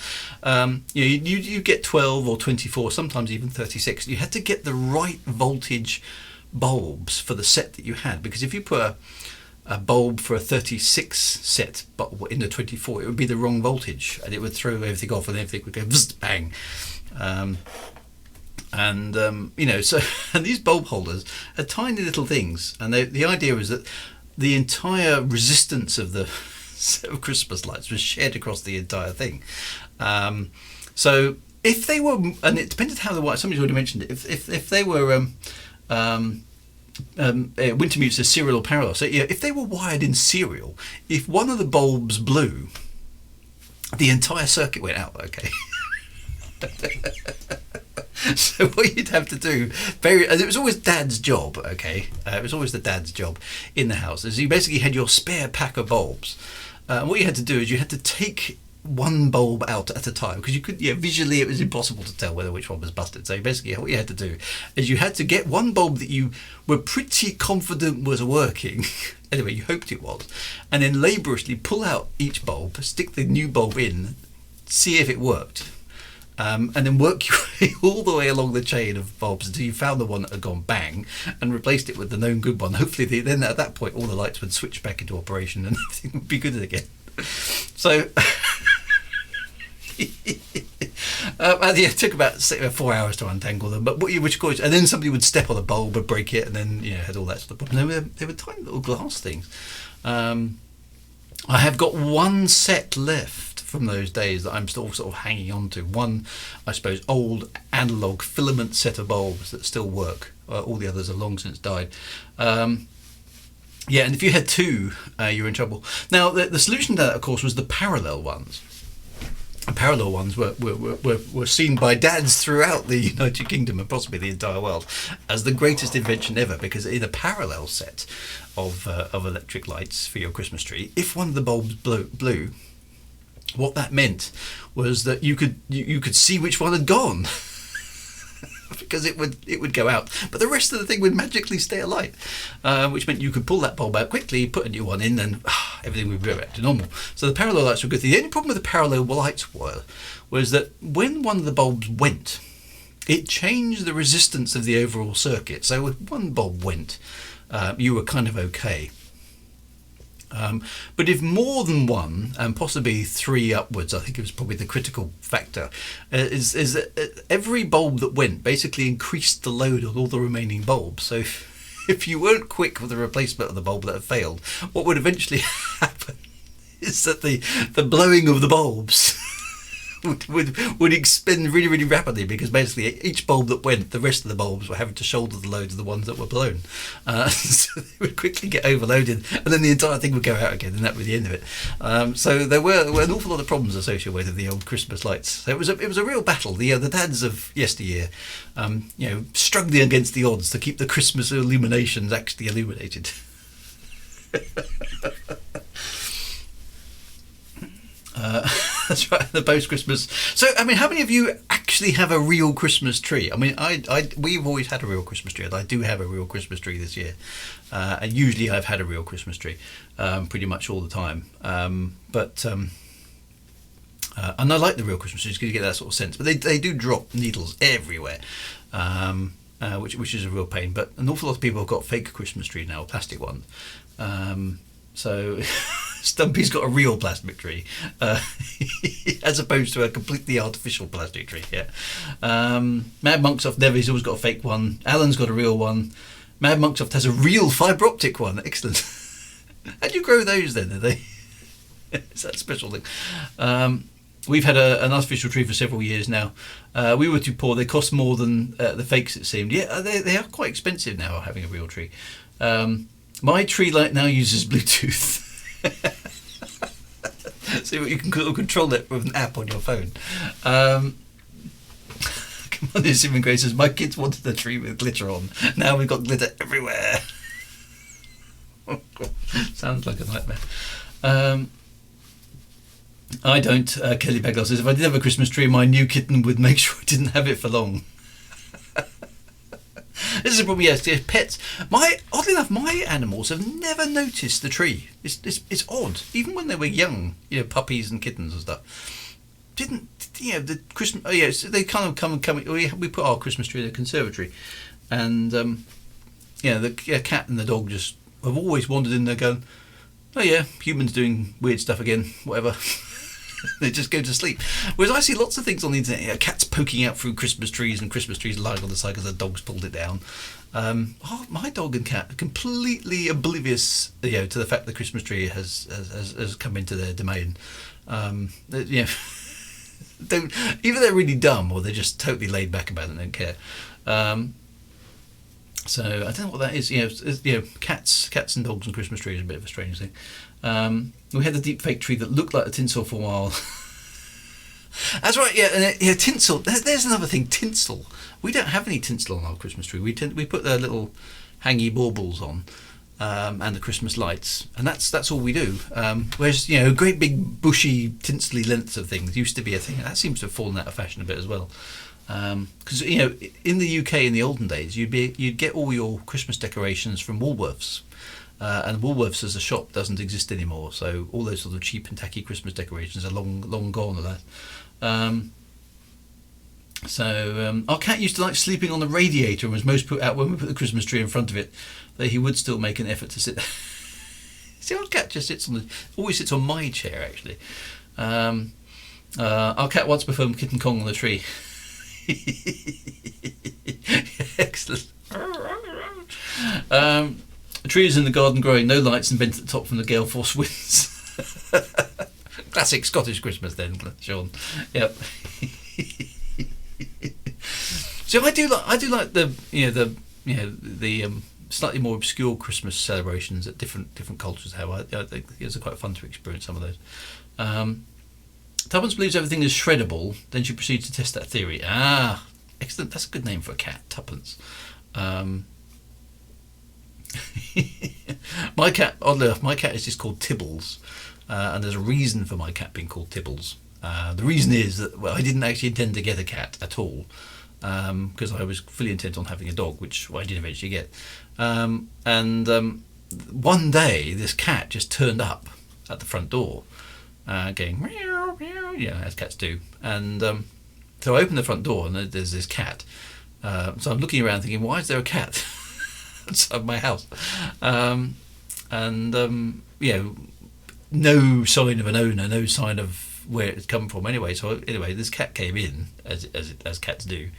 you get 12 or 24, sometimes even 36. You had to get the right voltage bulbs for the set that you had, because if you put a bulb for a 36 set but in a 24, it would be the wrong voltage, and it would throw everything off, and everything would go bang. So and these bulb holders are tiny little things, and the idea was that the entire resistance of the set of Christmas lights was shared across the entire thing. So if they were, and it depended how the wire, somebody's already mentioned it, if they were Wintermute says serial or parallel. So if they were wired in serial, if one of the bulbs blew, the entire circuit went out, okay? So what you'd have to do, and it was always Dad's job, okay? It was always the Dad's job in the house, is you basically had your spare pack of bulbs. What you had to do is you had to take one bulb out at a time, because you could, visually it was impossible to tell which one was busted. So basically what you had to do is you had to get one bulb that you were pretty confident was working, anyway, you hoped it was, and then laboriously pull out each bulb, stick the new bulb in, see if it worked. And then work your way all the way along the chain of bulbs until you found the one that had gone bang and replaced it with the known good one. Hopefully then at that point all the lights would switch back into operation and everything would be good again. So it took about 4 hours to untangle them, but which of course, and then somebody would step on a bulb and break it, and then had all that sort of problem. They were tiny little glass things. I have got one set left from those days that I'm still sort of hanging on to. One, I suppose, old analog filament set of bulbs that still work. All the others have long since died. And if you had two, you were in trouble. Now, the solution to that, of course, was the parallel ones. And parallel ones were seen by dads throughout the United Kingdom and possibly the entire world as the greatest invention ever, because in a parallel set of electric lights for your Christmas tree, if one of the bulbs blew, what that meant was that you could see which one had gone because it would go out, but the rest of the thing would magically stay alight, which meant you could pull that bulb out quickly, put a new one in, and everything would go back to normal. So the parallel lights were good. The only problem with the parallel lights was that when one of the bulbs went, it changed the resistance of the overall circuit. So if one bulb went, you were kind of okay. But if more than one, and possibly three upwards, I think it was probably the critical factor, is that every bulb that went basically increased the load on all the remaining bulbs. So if you weren't quick with the replacement of the bulb that had failed, what would eventually happen is that the blowing of the bulbs would expand really, really rapidly, because basically each bulb that went, the rest of the bulbs were having to shoulder the load of the ones that were blown. So they would quickly get overloaded, and then the entire thing would go out again, and that was the end of it. So there were an awful lot of problems associated with the old Christmas lights. So it was a real battle. The dads of yesteryear, struggling against the odds to keep the Christmas illuminations actually illuminated. That's right, the post-Christmas. So, I mean, how many of you actually have a real Christmas tree? I mean, we've always had a real Christmas tree, and I do have a real Christmas tree this year. And usually I've had a real Christmas tree, pretty much all the time. And I like the real Christmas trees because you get that sort of sense. But they do drop needles everywhere, which is a real pain. But an awful lot of people have got fake Christmas trees now, plastic ones. So Stumpy's got a real plastic tree, as opposed to a completely artificial plastic tree. Yeah. Mad Monksoft Nevy's always got a fake one. Alan's got a real one. Mad Monksoft has a real fibre optic one. Excellent. How do you grow those then? Are they? Is that a special thing? We've had an artificial tree for several years now. We were too poor. They cost more than the fakes, it seemed. Yeah, they are quite expensive now, having a real tree. My tree light now uses Bluetooth. So you can control it with an app on your phone. Come on, this Simon Gray says, my kids wanted the tree with glitter on. Now we've got glitter everywhere. Sounds like a nightmare. I don't. Kelly Bagwell says, if I did have a Christmas tree, my new kitten would make sure I didn't have it for long. This is a problem. Yes, pets. Oddly enough, my animals have never noticed the tree. It's odd. Even when they were young, puppies and kittens and stuff, didn't the Christmas? Oh yes, they kind of come. We put our Christmas tree in the conservatory, and the cat and the dog just have always wandered in there, going, oh yeah, humans doing weird stuff again, whatever. They just go to sleep. Whereas I see lots of things on the internet, cats poking out through Christmas trees, and Christmas trees lying on the side because the dog's pulled it down. My dog and cat are completely oblivious, to the fact the Christmas tree has come into their domain. Don't, either they're really dumb or they're just totally laid back about it and don't care. So I don't know what that is. Cats and dogs and Christmas trees is a bit of a strange thing. We had the deep fake tree that looked like the tinsel for a while. That's right. Yeah, tinsel. There's another thing. Tinsel. We don't have any tinsel on our Christmas tree. We put the little hangy baubles on, and the Christmas lights, and that's all we do. Whereas great big bushy tinsely lengths of things used to be a thing. That seems to have fallen out of fashion a bit as well. Because in the UK in the olden days, you'd get all your Christmas decorations from Woolworths, and Woolworths as a shop doesn't exist anymore. So all those sort of cheap and tacky Christmas decorations are long gone. Of that. So our cat used to like sleeping on the radiator and was most put out when we put the Christmas tree in front of it. Though he would still make an effort to sit there. See, our cat just always sits on my chair actually. Our cat once performed Kitten Kong on the tree. Excellent. The tree is in the garden growing, no lights and bent at the top from the gale force winds. Classic Scottish Christmas then, Sean. Yep. So I do like the slightly more obscure Christmas celebrations that different cultures have. I think it's quite fun to experience some of those. Tuppence believes everything is shreddable, then she proceeds to test that theory. Ah, excellent. That's a good name for a cat, Tuppence. My cat, oddly enough, is just called Tibbles, and there's a reason for my cat being called Tibbles. The reason is that I didn't actually intend to get a cat at all, because I was fully intent on having a dog, which I did eventually get. One day, this cat just turned up at the front door, going meow meow, as cats do. And so I opened the front door, and there's this cat. So I'm looking around, thinking, why is there a cat outside my house? and no sign of an owner, no sign of where it's come from. Anyway, so anyway, this cat came in as cats do.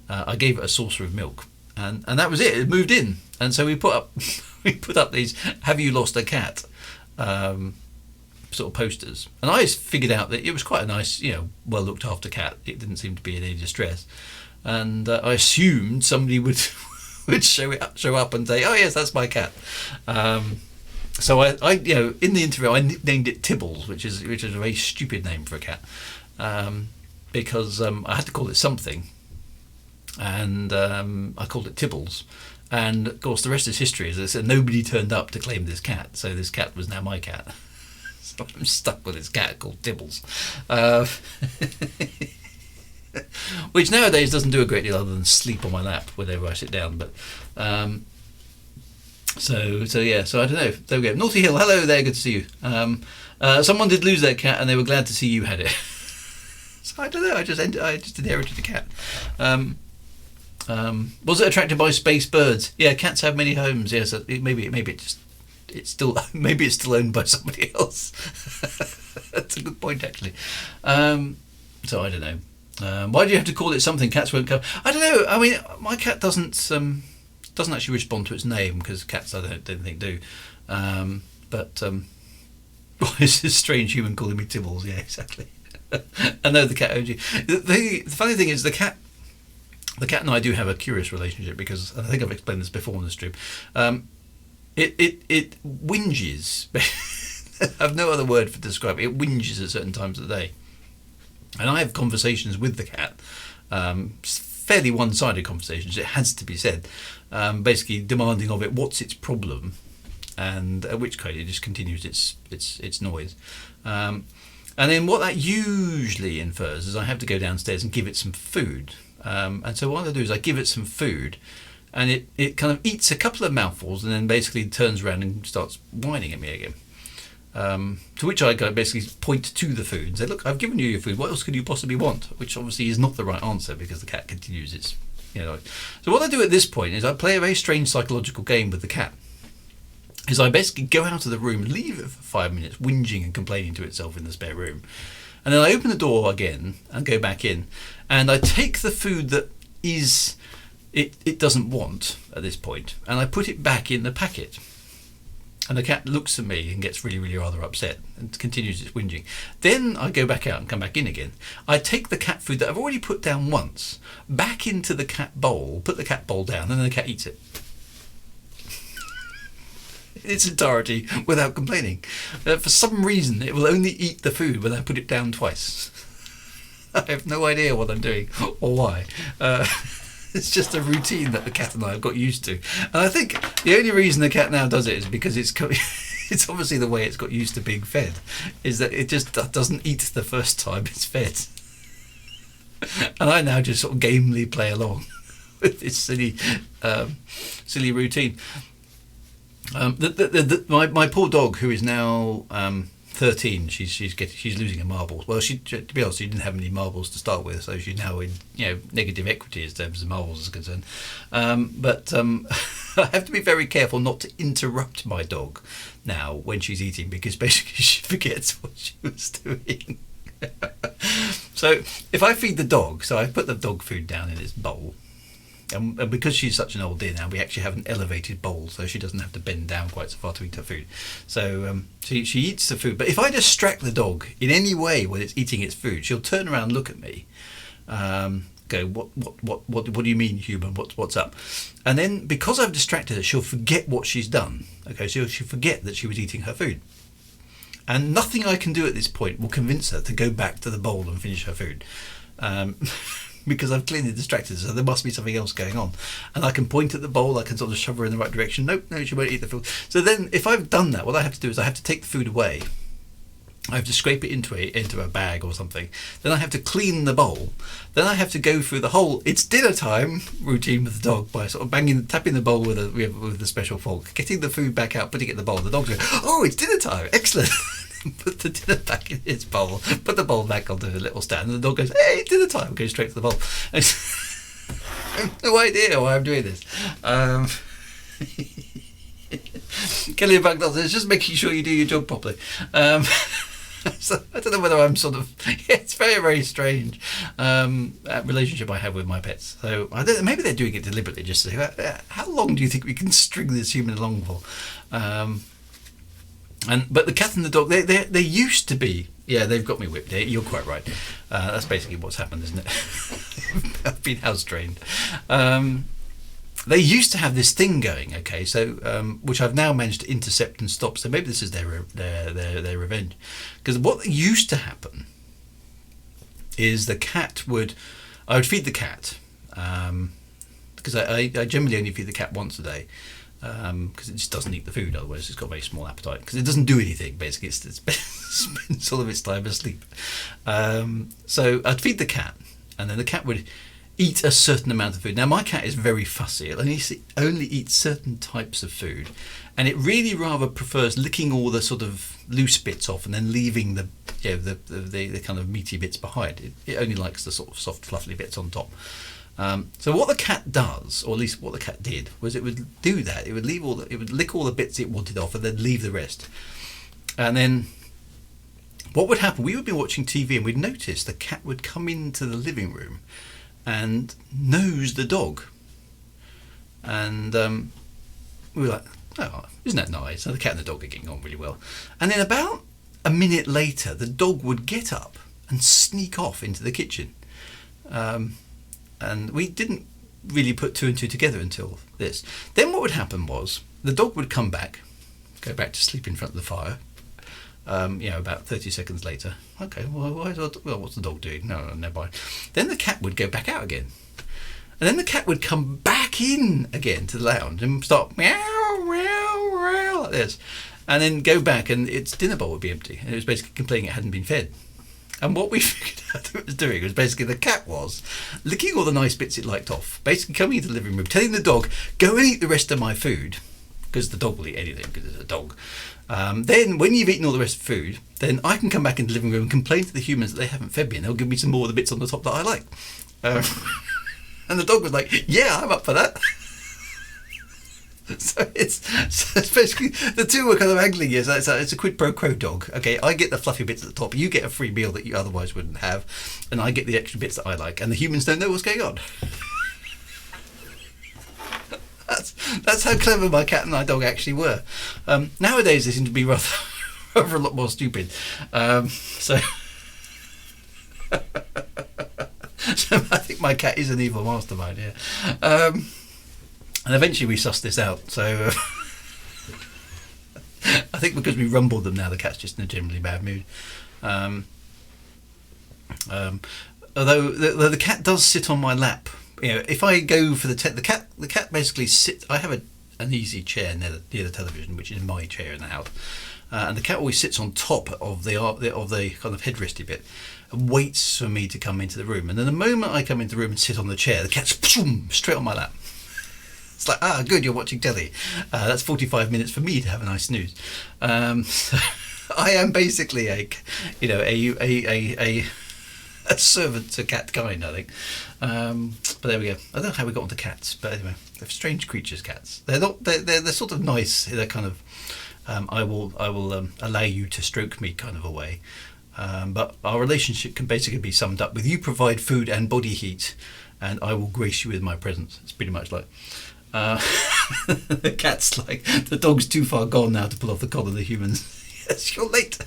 I gave it a saucer of milk, and that was it. It moved in, and so we put up these "Have you lost a cat?" Sort of posters, and I figured out that it was quite a nice, well looked after cat. It didn't seem to be in any distress, and I assumed somebody would show up and say, "Oh yes, that's my cat." So I in the interview I nicknamed it Tibbles, which is a very stupid name for a cat, because I had to call it something, and I called it Tibbles. And of course, the rest is history. As I said, nobody turned up to claim this cat, so this cat was now my cat. So I'm stuck with this cat called Tibbles, which nowadays doesn't do a great deal other than sleep on my lap whenever I sit down. But so I don't know. There we go. Naughty Hill, hello there. Good to see you. Someone did lose their cat, and they were glad to see you had it. So I don't know. I just inherited a cat. Was it attracted by space birds? Yeah, cats have many homes. Yes, maybe it's still owned by somebody else. That's a good point, actually. So I don't know. Why do you have to call it something? Cats won't come. I don't know. I mean, my cat doesn't actually respond to its name, because cats I don't think do. But why is this strange human calling me Tibbles? Yeah, exactly. I know the cat owns you. The funny thing is the cat and I do have a curious relationship, because I think I've explained this before on the stream. It whinges. I have no other word for describe it. It whinges at certain times of the day, and I have conversations with the cat, fairly one-sided conversations. It has to be said, basically demanding of it what's its problem, and at which point it just continues its noise. And then what that usually infers is I have to go downstairs and give it some food. And so what I do is I give it some food, and it kind of eats a couple of mouthfuls, and then basically turns around and starts whining at me again. To which I basically point to the food and say, "Look, I've given you your food. What else could you possibly want?" Which obviously is not the right answer, because the cat continues its, So what I do at this point is I play a very strange psychological game with the cat. Is I basically go out of the room, leave it for 5 minutes, whinging and complaining to itself in the spare room. And then I open the door again and go back in, and I take the food that it doesn't want at this point, and I put it back in the packet. And the cat looks at me and gets really, really rather upset and continues its whinging. Then I go back out and come back in again. I take the cat food that I've already put down once back into the cat bowl, put the cat bowl down, and then the cat eats it in its entirety without complaining. For some reason, it will only eat the food when I put it down twice. I have no idea what I'm doing or why. It's just a routine that the cat and I have got used to. And I think the only reason the cat now does it is because it's obviously the way it's got used to being fed, is that it just doesn't eat the first time it's fed. And I now just sort of gamely play along with this silly routine. My poor dog, who is now 13, she's losing her marbles. Well, to be honest, she didn't have any marbles to start with, so she's now in negative equity as terms of marbles is concerned. But I have to be very careful not to interrupt my dog now when she's eating, because basically she forgets what she was doing. So if I feed the dog, so I put the dog food down in its bowl. And because she's such an old dear now, we actually have an elevated bowl, so she doesn't have to bend down quite so far to eat her food. So she eats the food. But if I distract the dog in any way when it's eating its food, she'll turn around and look at me. Go, what do you mean, human? What's up? And then because I've distracted her, she'll forget what she's done. Okay, so she'll forget that she was eating her food. And nothing I can do at this point will convince her to go back to the bowl and finish her food. Because I've clearly distracted her, so there must be something else going on. And I can point at the bowl, I can sort of shove her in the right direction. Nope, no, she won't eat the food. So then, if I've done that, what I have to do is I have to take the food away. I have to scrape it into a bag or something. Then I have to clean the bowl. Then I have to go through the whole "it's dinner time" routine with the dog by sort of tapping the bowl with a special fork, getting the food back out, putting it in the bowl. The dog's going, "Oh, it's dinner time! Excellent!" Put the dinner back in its bowl, put the bowl back onto the little stand, and the dog goes, "Hey, dinner time!" Goes straight to the bowl. I have no idea why I'm doing this. Killing a bug does. It's just making sure you do your job properly. So I don't know whether I'm sort of. It's very, very strange relationship I have with my pets. So I don't. Maybe they're doing it deliberately, just to say, how long do you think we can string this human along for? But the cat and the dog, they used to be. Yeah, they've got me whipped. You're quite right. That's basically what's happened, isn't it? I've been house trained. They used to have this thing going, okay, so which I've now managed to intercept and stop. So maybe this is their revenge, because what used to happen is I would feed the cat, because I generally only feed the cat once a day, because it just doesn't eat the food. Otherwise, it's got a very small appetite. Because it doesn't do anything. Basically, it spends all of its time asleep. So I'd feed the cat, and then the cat would eat a certain amount of food. Now my cat is very fussy. It only eats certain types of food, and it really rather prefers licking all the sort of loose bits off and then leaving the kind of meaty bits behind. It only likes the sort of soft, fluffy bits on top. So what the cat does, or at least what the cat did, was it would do that. It would lick all the bits it wanted off and then leave the rest. And then what would happen? We would be watching TV and we'd notice the cat would come into the living room and nose the dog, and we were like, "Oh, isn't that nice?" So the cat and the dog are getting on really well. And then about a minute later, the dog would get up and sneak off into the kitchen, and we didn't really put two and two together until this. Then what would happen was the dog would come back, go back to sleep in front of the fire. About 30 seconds later. Okay, well, what's the dog doing? No, never mind. Then the cat would go back out again. And then the cat would come back in again to the lounge and start meow, meow, meow, like this. And then go back and its dinner bowl would be empty. And it was basically complaining it hadn't been fed. And what we figured out it was doing was basically the cat was licking all the nice bits it liked off, basically coming into the living room, telling the dog, go and eat the rest of my food, because the dog will eat anything because it's a dog. Then when you've eaten all the rest of the food, then I can come back into the living room and complain to the humans that they haven't fed me, and they'll give me some more of the bits on the top that I like. And the dog was like, yeah, I'm up for that. So it's basically the two were kind of angling. It's a quid pro quo dog. Okay, I get the fluffy bits at the top, you get a free meal that you otherwise wouldn't have, and I get the extra bits that I like, and the humans don't know what's going on. That's how clever my cat and my dog actually were. Nowadays they seem to be rather a lot more stupid. So I think my cat is an evil mastermind. Yeah. And eventually we sussed this out. So I think because we rumbled them now, the cat's just in a generally bad mood. Although the cat does sit on my lap. If I go for the cat basically sits. I have an easy chair near the television, which is my chair in the house, and the cat always sits on top of the kind of headresty bit, and waits for me to come into the room. And then the moment I come into the room and sit on the chair, the cat's straight on my lap. It's like, good, you're watching telly. That's 45 minutes for me to have a nice snooze. So I am basically a servant to cat kind, I think. But there we go. I don't know how we got onto cats, but anyway, they're strange creatures. Cats. They're not. They're sort of nice. They're kind of. I will allow you to stroke me kind of a way. But our relationship can basically be summed up with you provide food and body heat, and I will grace you with my presence. It's pretty much like. The cat's like, the dog's too far gone now to pull off the collar of the humans. Yes, you're late.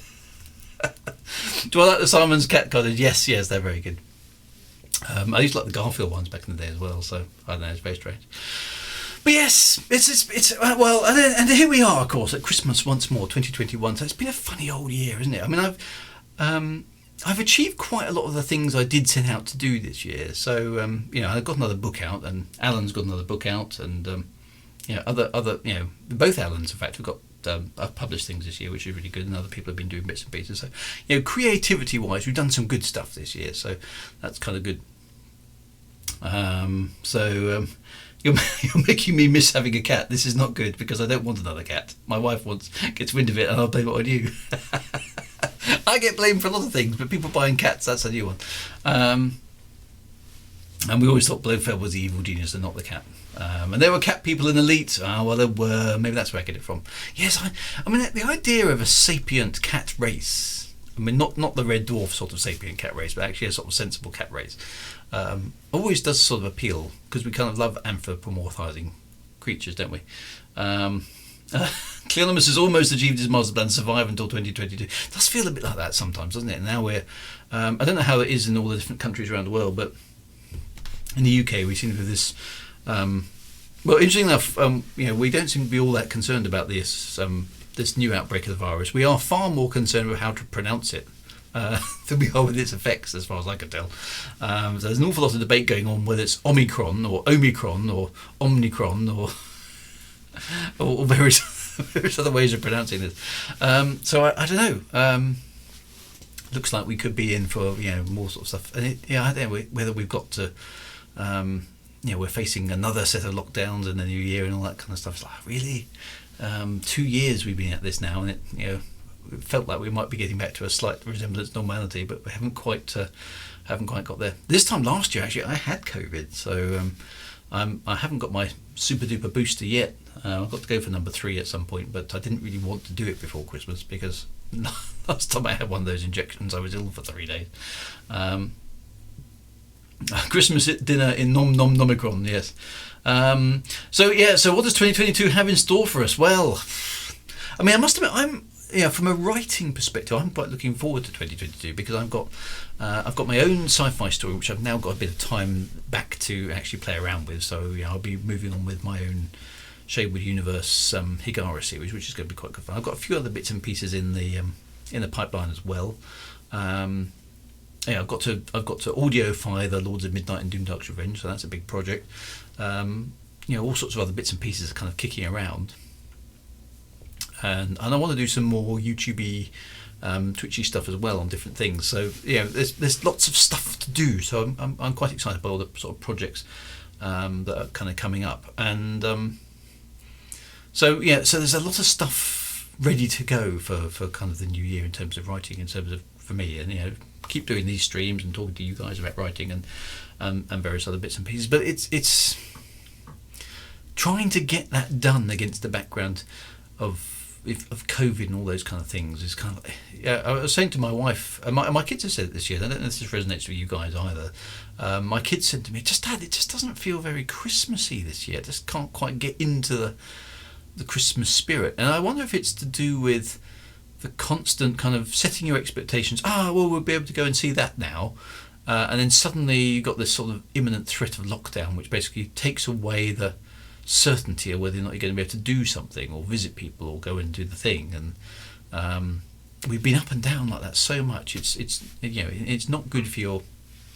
Do I like the Simon's cat cottage? Yes, they're very good. I used to like the Garfield ones back in the day as well, so I don't know, it's very strange. But yes, it's well, and here we are, of course, at Christmas once more, 2021. So it's been a funny old year, isn't it? I mean, I've achieved quite a lot of the things I did set out to do this year. So I've got another book out, and Alan's got another book out, and both Alans, in fact, have got. I've published things this year, which is really good, and other people have been doing bits and pieces. So, creativity-wise, we've done some good stuff this year, so that's kind of good. You're making me miss having a cat. This is not good because I don't want another cat. My wife gets wind of it, and I'll blame it on you. I get blamed for a lot of things, but people buying cats, that's a new one. And we always thought Blofeld was the evil genius and not the cat. And there were cat people in Elite. Well, there were. Maybe that's where I get it from. Yes, I mean, the idea of a sapient cat race. I mean, not the Red Dwarf sort of sapient cat race, but actually a sort of sensible cat race. Always does sort of appeal, because we kind of love anthropomorphizing creatures, don't we? Cleonimus has almost achieved his master plan, survive until 2022. It does feel a bit like that sometimes, doesn't it? And now we're... I don't know how it is in all the different countries around the world, but in the UK we seem to have this... well, interesting enough, we don't seem to be all that concerned about this this new outbreak of the virus. We are far more concerned with how to pronounce it than we are with its effects, as far as I can tell. So there's an awful lot of debate going on whether it's Omicron or Omicron or Omnicron or various other ways of pronouncing this. So I don't know. Looks like we could be in for more sort of stuff. And I don't know whether we've got to. We're facing another set of lockdowns in the new year and all that kind of stuff. It's like, really, 2 years we've been at this now, and it felt like we might be getting back to a slight resemblance to normality, but we haven't quite got there. This time last year, actually, I had COVID, so I haven't got my super duper booster yet. I've got to go for number 3 at some point, but I didn't really want to do it before Christmas, because last time I had one of those injections, I was ill for 3 days. Christmas dinner in Nomicron, yes. So what does 2022 have in store for us? Well, I mean, I must admit, from a writing perspective, I'm quite looking forward to 2022, because I've got my own sci-fi story, which I've now got a bit of time back to actually play around with. So I'll be moving on with my own Shadewood Universe Higara series, which is going to be quite good fun. I've got a few other bits and pieces in the pipeline as well. I've got to audioify the Lords of Midnight and Doomdark's Revenge, so that's a big project. All sorts of other bits and pieces are kind of kicking around, and I want to do some more YouTubey, Twitchy stuff as well on different things. So there's lots of stuff to do. So I'm quite excited by all the sort of projects that are kind of coming up, and so there's a lot of stuff ready to go for kind of the new year in terms of writing, in terms of for me, and keep doing these streams and talking to you guys about writing and various other bits and pieces. But it's trying to get that done against the background of COVID and all those kind of things is kind of. I was saying to my wife, and my kids have said it this year. I don't know if this resonates with you guys either. My kids said to me, "Dad, it just doesn't feel very Christmassy this year. I just can't quite get into the Christmas spirit." And I wonder if it's to do with the constant kind of setting your expectations. We'll be able to go and see that now, and then suddenly you've got this sort of imminent threat of lockdown, which basically takes away the certainty of whether or not you're going to be able to do something or visit people or go and do the thing. And we've been up and down like that so much. It's not good for your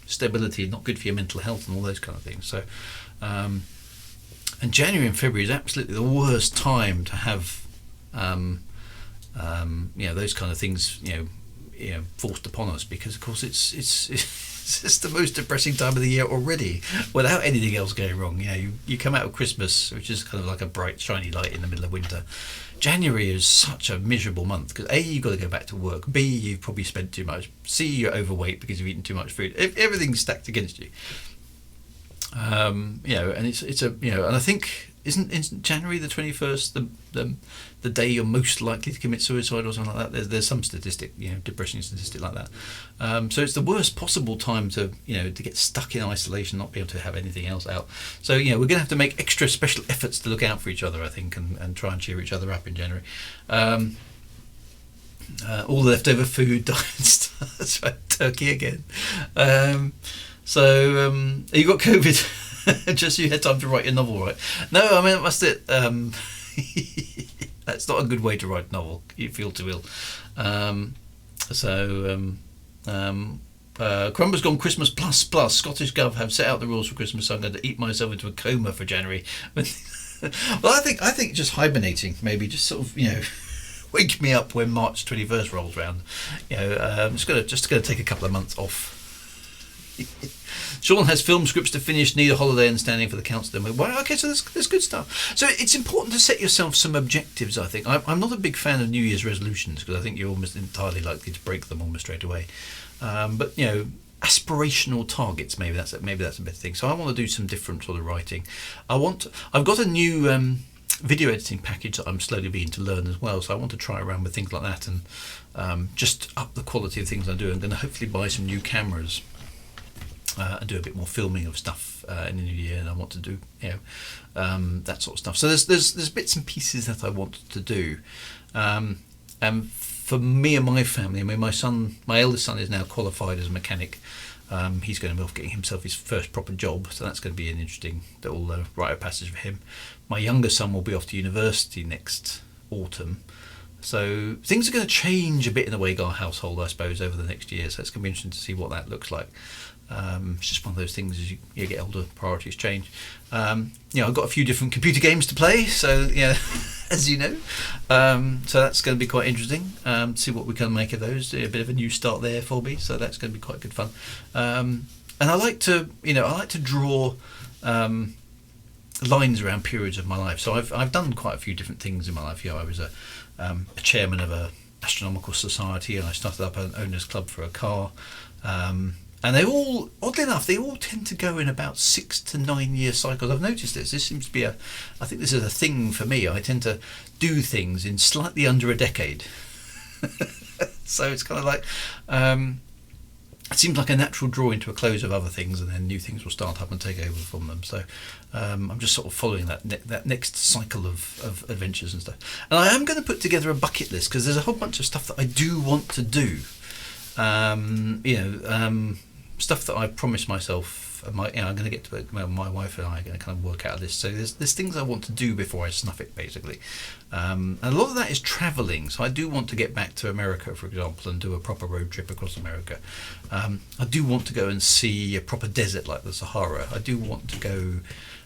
stability, not good for your mental health and all those kind of things. So and January and February is absolutely the worst time to have those kind of things forced upon us, because of course it's the most depressing time of the year already, without anything else going wrong. You come out of Christmas, which is kind of like a bright shiny light in the middle of winter. January is such a miserable month, because A, you've got to go back to work, B, you've probably spent too much, C, you're overweight because you've eaten too much food. Everything's stacked against you. And it's and I think isn't January the 21st the day you're most likely to commit suicide or something like that? There's some statistic, depression statistic like that. So it's the worst possible time to get stuck in isolation, not be able to have anything else out. So we're going to have to make extra special efforts to look out for each other, I think, and try and cheer each other up in January. All the leftover food diet starts. Turkey again. So you got COVID. Just so you had time to write your novel, right? No, I mean, that's it. That's not a good way to write a novel. You feel too ill. Crumber's gone Christmas plus. Scottish Gov have set out the rules for Christmas, so I'm going to eat myself into a coma for January. Well, I think just hibernating, maybe just sort of, wake me up when March 21st rolls round. I'm just gonna take a couple of months off. Sean has film scripts to finish, need a holiday and standing for the council. Well, okay, so there's good stuff. So it's important to set yourself some objectives, I think. I'm not a big fan of New Year's resolutions, because I think you're almost entirely likely to break them almost straight away. But aspirational targets. Maybe that's a better thing. So I want to do some different sort of writing. I've got a new video editing package that I'm slowly beginning to learn as well. So I want to try around with things like that and just up the quality of things I do. I'm going to hopefully buy some new cameras and do a bit more filming of stuff in the new year. And I want to do that sort of stuff. So there's bits and pieces that I want to do. And for me and my family, I mean, my eldest son is now qualified as a mechanic. He's going to be off getting himself his first proper job, so that's going to be an interesting little rite of passage for him. My younger son will be off to university next autumn, so things are going to change a bit in the Wagar household, I suppose, over the next year. So it's going to be interesting to see what that looks like. It's just one of those things as you get older, priorities change. I've got a few different computer games to play, so as you know, so that's going to be quite interesting to see what we can make of those. A bit of a new start there for me, so that's going to be quite good fun. And I like to draw lines around periods of my life. So I've done quite a few different things in my life. I was a chairman of a astronomical society, and I started up an owners club for a car. And they all, oddly enough, they all tend to go in about 6 to 9 year cycles. I've noticed this. This seems to be I think this is a thing for me. I tend to do things in slightly under a decade. So it's kind of like, it seems like a natural drawing to a close of other things, and then new things will start up and take over from them. So I'm just sort of following that next cycle of adventures and stuff. And I am going to put together a bucket list, because there's a whole bunch of stuff that I do want to do. Stuff that I promised myself. I'm going to get to it. My wife and I are going to kind of work out this. So there's things I want to do before I snuff it, basically. And a lot of that is travelling. So I do want to get back to America, for example, and do a proper road trip across America. I do want to go and see a proper desert like the Sahara. I do want to go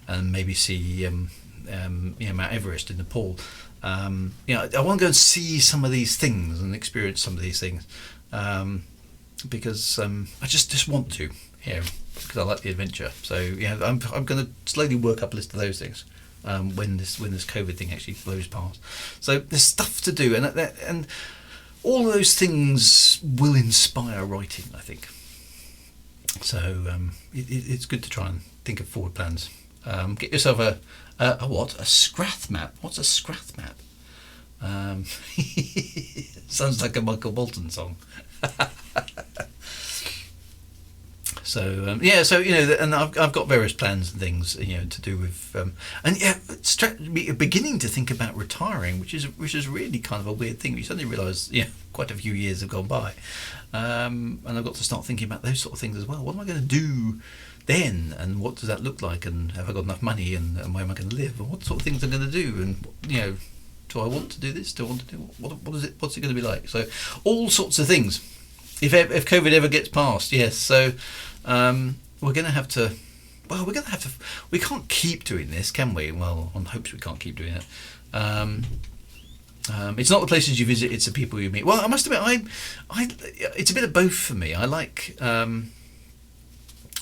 and maybe see Mount Everest in Nepal. I want to go and see some of these things and experience some of these things. Because I just want to, because I like the adventure. So I'm going to slowly work up a list of those things when this COVID thing actually blows past. So there's stuff to do, and all of those things will inspire writing, I think. So it's good to try and think of forward plans. Get yourself a Scrath map. What's a Scrath map? Sounds like a Michael Bolton song. So and I've got various plans and things to do with beginning to think about retiring, which is really kind of a weird thing. You suddenly realise quite a few years have gone by, and I've got to start thinking about those sort of things as well. What am I going to do then, and what does that look like, and have I got enough money, and where am I going to live, and what sort of things I'm going to do, and do I want to do this? Do I want to do what is it? What's it going to be like? So all sorts of things. If COVID ever gets past, yes. So we're going to have to. Well, we're going to have to. We can't keep doing this, can we? Well, on hopes we can't keep doing it. It's not the places you visit; it's the people you meet. Well, I must admit, it's a bit of both for me. I like one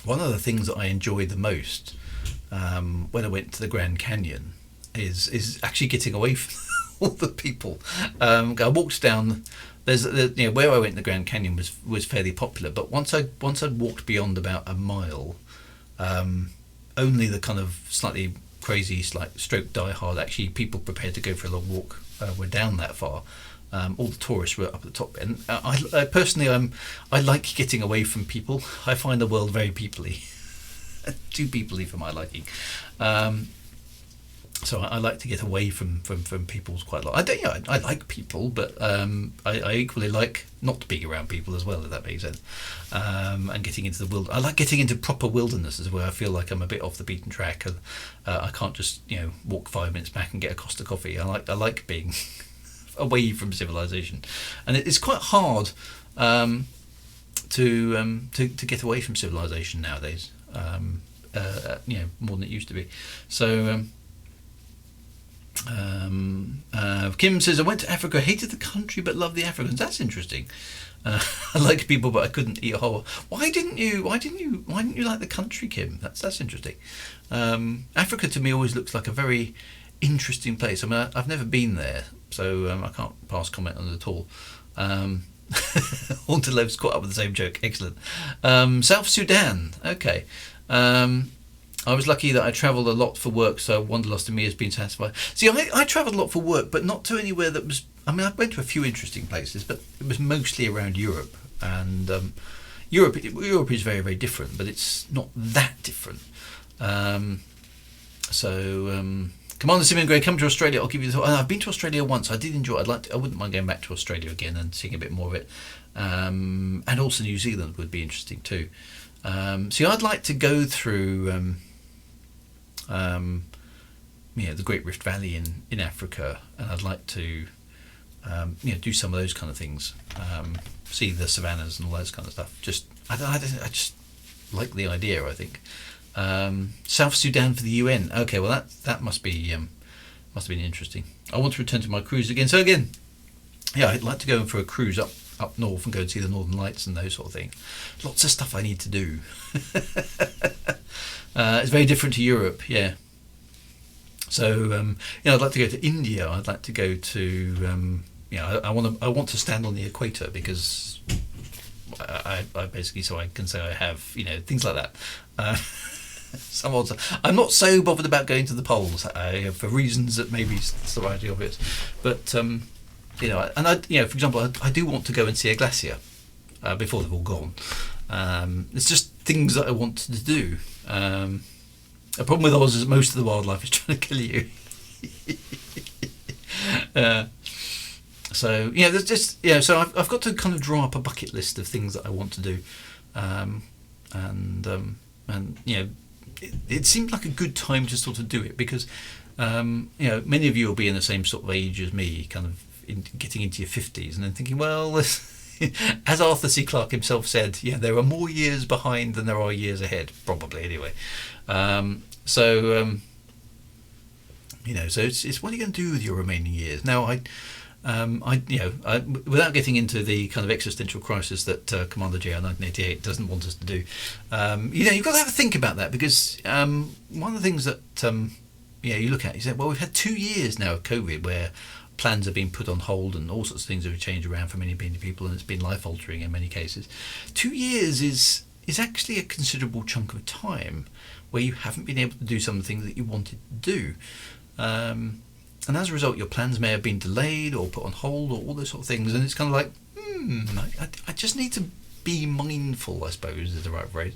of the things that I enjoyed the most when I went to the Grand Canyon is actually getting away from all the people. I walked down. Where I went in the Grand Canyon was fairly popular, but once I'd walked beyond about a mile, only the kind of slightly crazy, stroke diehard, actually people prepared to go for a long walk were down that far. All the tourists were up at the top, and I personally I like getting away from people. I find the world very peoply, too peoply for my liking. So I like to get away from people quite a lot. I like people, but I equally like not being around people as well, if that makes sense. And getting into the I like getting into proper wildernesses where I feel like I'm a bit off the beaten track, and I can't just walk 5 minutes back and get a Costa coffee. I like being away from civilization, and it's quite hard to get away from civilization nowadays. More than it used to be. So. Kim says, I went to Africa, hated the country but loved the Africans. That's interesting. I like people but I couldn't eat a whole. Why didn't you like the country, Kim? That's interesting. Africa to me always looks like a very interesting place. I mean, I've never been there, so I can't pass comment on it at all. Haunted Loaf's caught up with the same joke. Excellent. South Sudan. Okay. I was lucky that I travelled a lot for work, so Wanderlust to me has been satisfied. See, I travelled a lot for work, but not to anywhere that was... I mean, I went to a few interesting places, but it was mostly around Europe. And Europe is very, very different, but it's not that different. Commander Simon Gray, come to Australia. I'll give you the thought. I've been to Australia once. I did enjoy it. I wouldn't mind going back to Australia again and seeing a bit more of it. And also New Zealand would be interesting too. So I'd like to go through... the Great Rift Valley in Africa, and I'd like to do some of those kind of things, see the savannas and all those kind of stuff. I just like the idea. I think South Sudan for the UN. Okay, well that must be must have been interesting. I want to return to my cruise again. So again, yeah, I'd like to go for a cruise up north and go and see the Northern Lights and those sort of things. Lots of stuff I need to do. It's very different to Europe, yeah. So I'd like to go to India. I'd like to go to I want to stand on the equator, because I basically, so I can say I have things like that. I'm not so bothered about going to the poles for reasons that maybe slightly obvious, but for example, I do want to go and see a glacier before they've all gone. It's just things that I want to do. The problem with Oz is most of the wildlife is trying to kill you. So I've got to kind of draw up a bucket list of things that I want to do, it seemed like a good time to sort of do it, because many of you will be in the same sort of age as me, kind of getting into your 50s, and then thinking, well, as Arthur C. Clarke himself said, there are more years behind than there are years ahead, probably anyway. So it's what are you going to do with your remaining years? Now, without getting into the kind of existential crisis that Commander JR 1988 doesn't want us to do, you've got to have a think about that, because one of the things that you look at, you say, well, we've had 2 years now of COVID where plans have been put on hold and all sorts of things have changed around for many people, and it's been life altering in many cases. 2 years is actually a considerable chunk of time where you haven't been able to do some of the things that you wanted to do. And as a result, your plans may have been delayed or put on hold or all those sort of things. And it's kind of like, I just need to be mindful, I suppose is the right phrase,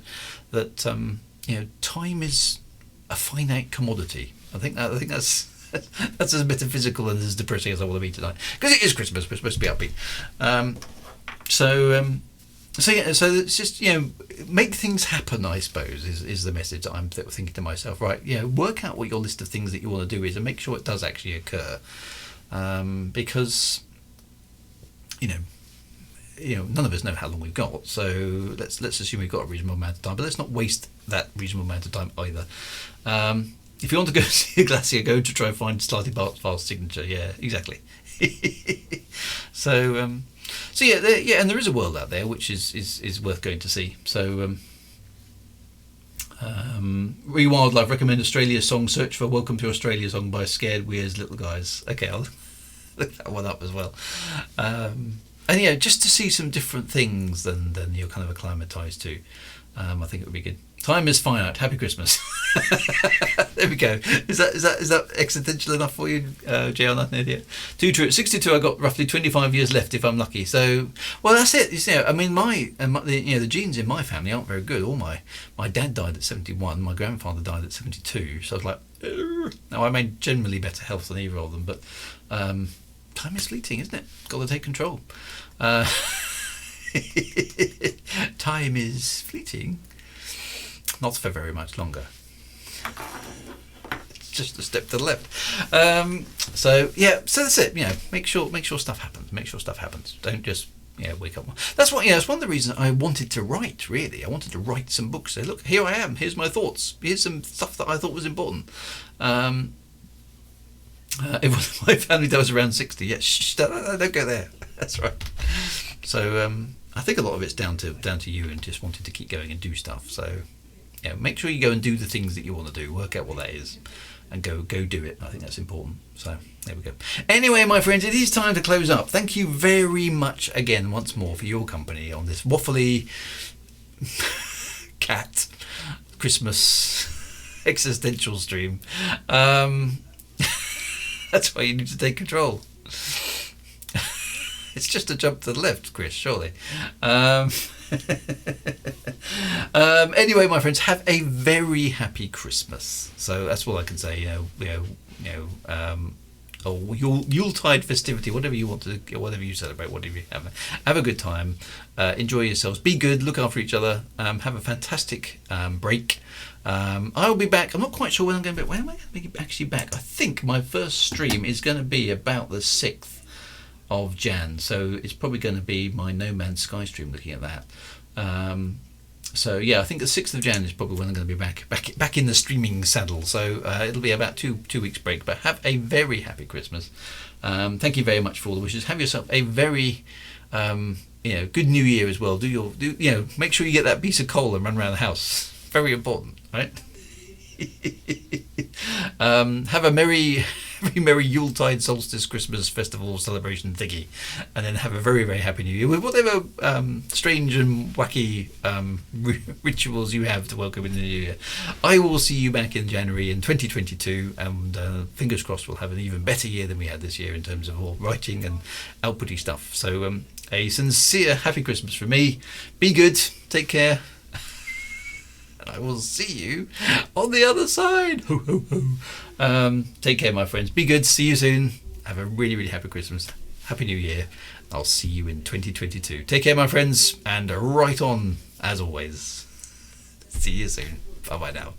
that time is a finite commodity. I think that's that's as metaphysical and as depressing as I want to be tonight, because it is Christmas. We're supposed to be upbeat. So it's just make things happen, I suppose, is the message that I'm thinking to myself. Right, work out what your list of things that you want to do is, and make sure it does actually occur, because none of us know how long we've got. So let's assume we've got a reasonable amount of time, but let's not waste that reasonable amount of time either. If you want to go see a glacier, go to try and find slightly fast signature. Yeah, exactly. And there is a world out there which is worth going to see. So Rewildlife recommend Australia song. Search for Welcome to Australia song by Scared Weirds Little Guys. Okay, I'll look that one up as well. Just to see some different things than you're kind of acclimatized to. I think it would be good. Time is finite. Happy Christmas. There we go. Is that accidental enough for you, JR 1988? Too true. At 62, I got roughly 25 years left if I'm lucky. So, well, that's it. I mean, the genes in my family aren't very good. My dad died at 71. My grandfather died at 72. So I was like, now I may generally better health than either of them, but time is fleeting, isn't it? Got to take control. Time is fleeting. Not for very much longer. It's just a step to the left. So that's it. Make sure stuff happens. Make sure stuff happens. Don't just wake up. That's one of the reasons I wanted to write. Really, I wanted to write some books. Say, look, here I am. Here's my thoughts. Here's some stuff that I thought was important. Everyone in my family dies around 60. Yeah, don't go there. That's right. So I think a lot of it's down to you and just wanting to keep going and do stuff. So make sure you go and do the things that you want to do. Work out what that is, and go do it. I think that's important. So there we go. Anyway, my friends, it is time to close up. Thank you very much again, once more, for your company on this waffly cat Christmas existential stream. That's why you need to take control. It's just a jump to the left, Chris, surely. Anyway, my friends, have a very happy Christmas. So that's all I can say. Yuletide festivity, whatever you want to, whatever you celebrate, whatever you have a good time. Enjoy yourselves. Be good. Look after each other. Have a fantastic break. I will be back. I'm not quite sure when I'm going to be. When am I going to be actually back? I think my first stream is going to be about the 6th of Jan, so it's probably going to be my No Man's Sky stream, looking at that. So yeah, I think the 6th of Jan is probably when I'm going to be back in the streaming saddle. So it'll be about two weeks break. But have a very happy Christmas. Thank you very much for all the wishes. Have yourself a very good New Year as well. Make sure you get that piece of coal and run around the house. Very important, right? Have a very merry Yuletide, solstice, Christmas, festival, celebration thingy, and then have a very, very happy New Year with whatever strange and wacky rituals you have to welcome in the New Year. I will see you back in January in 2022, and fingers crossed we'll have an even better year than we had this year in terms of all writing and outputty stuff. So a sincere happy Christmas from me. Be good, take care. I will see you on the other side. Ho, ho, ho. Take care, my friends. Be good. See you soon. Have a really, really happy Christmas. Happy New Year. I'll see you in 2022. Take care, my friends. And right on, as always. See you soon. Bye-bye now.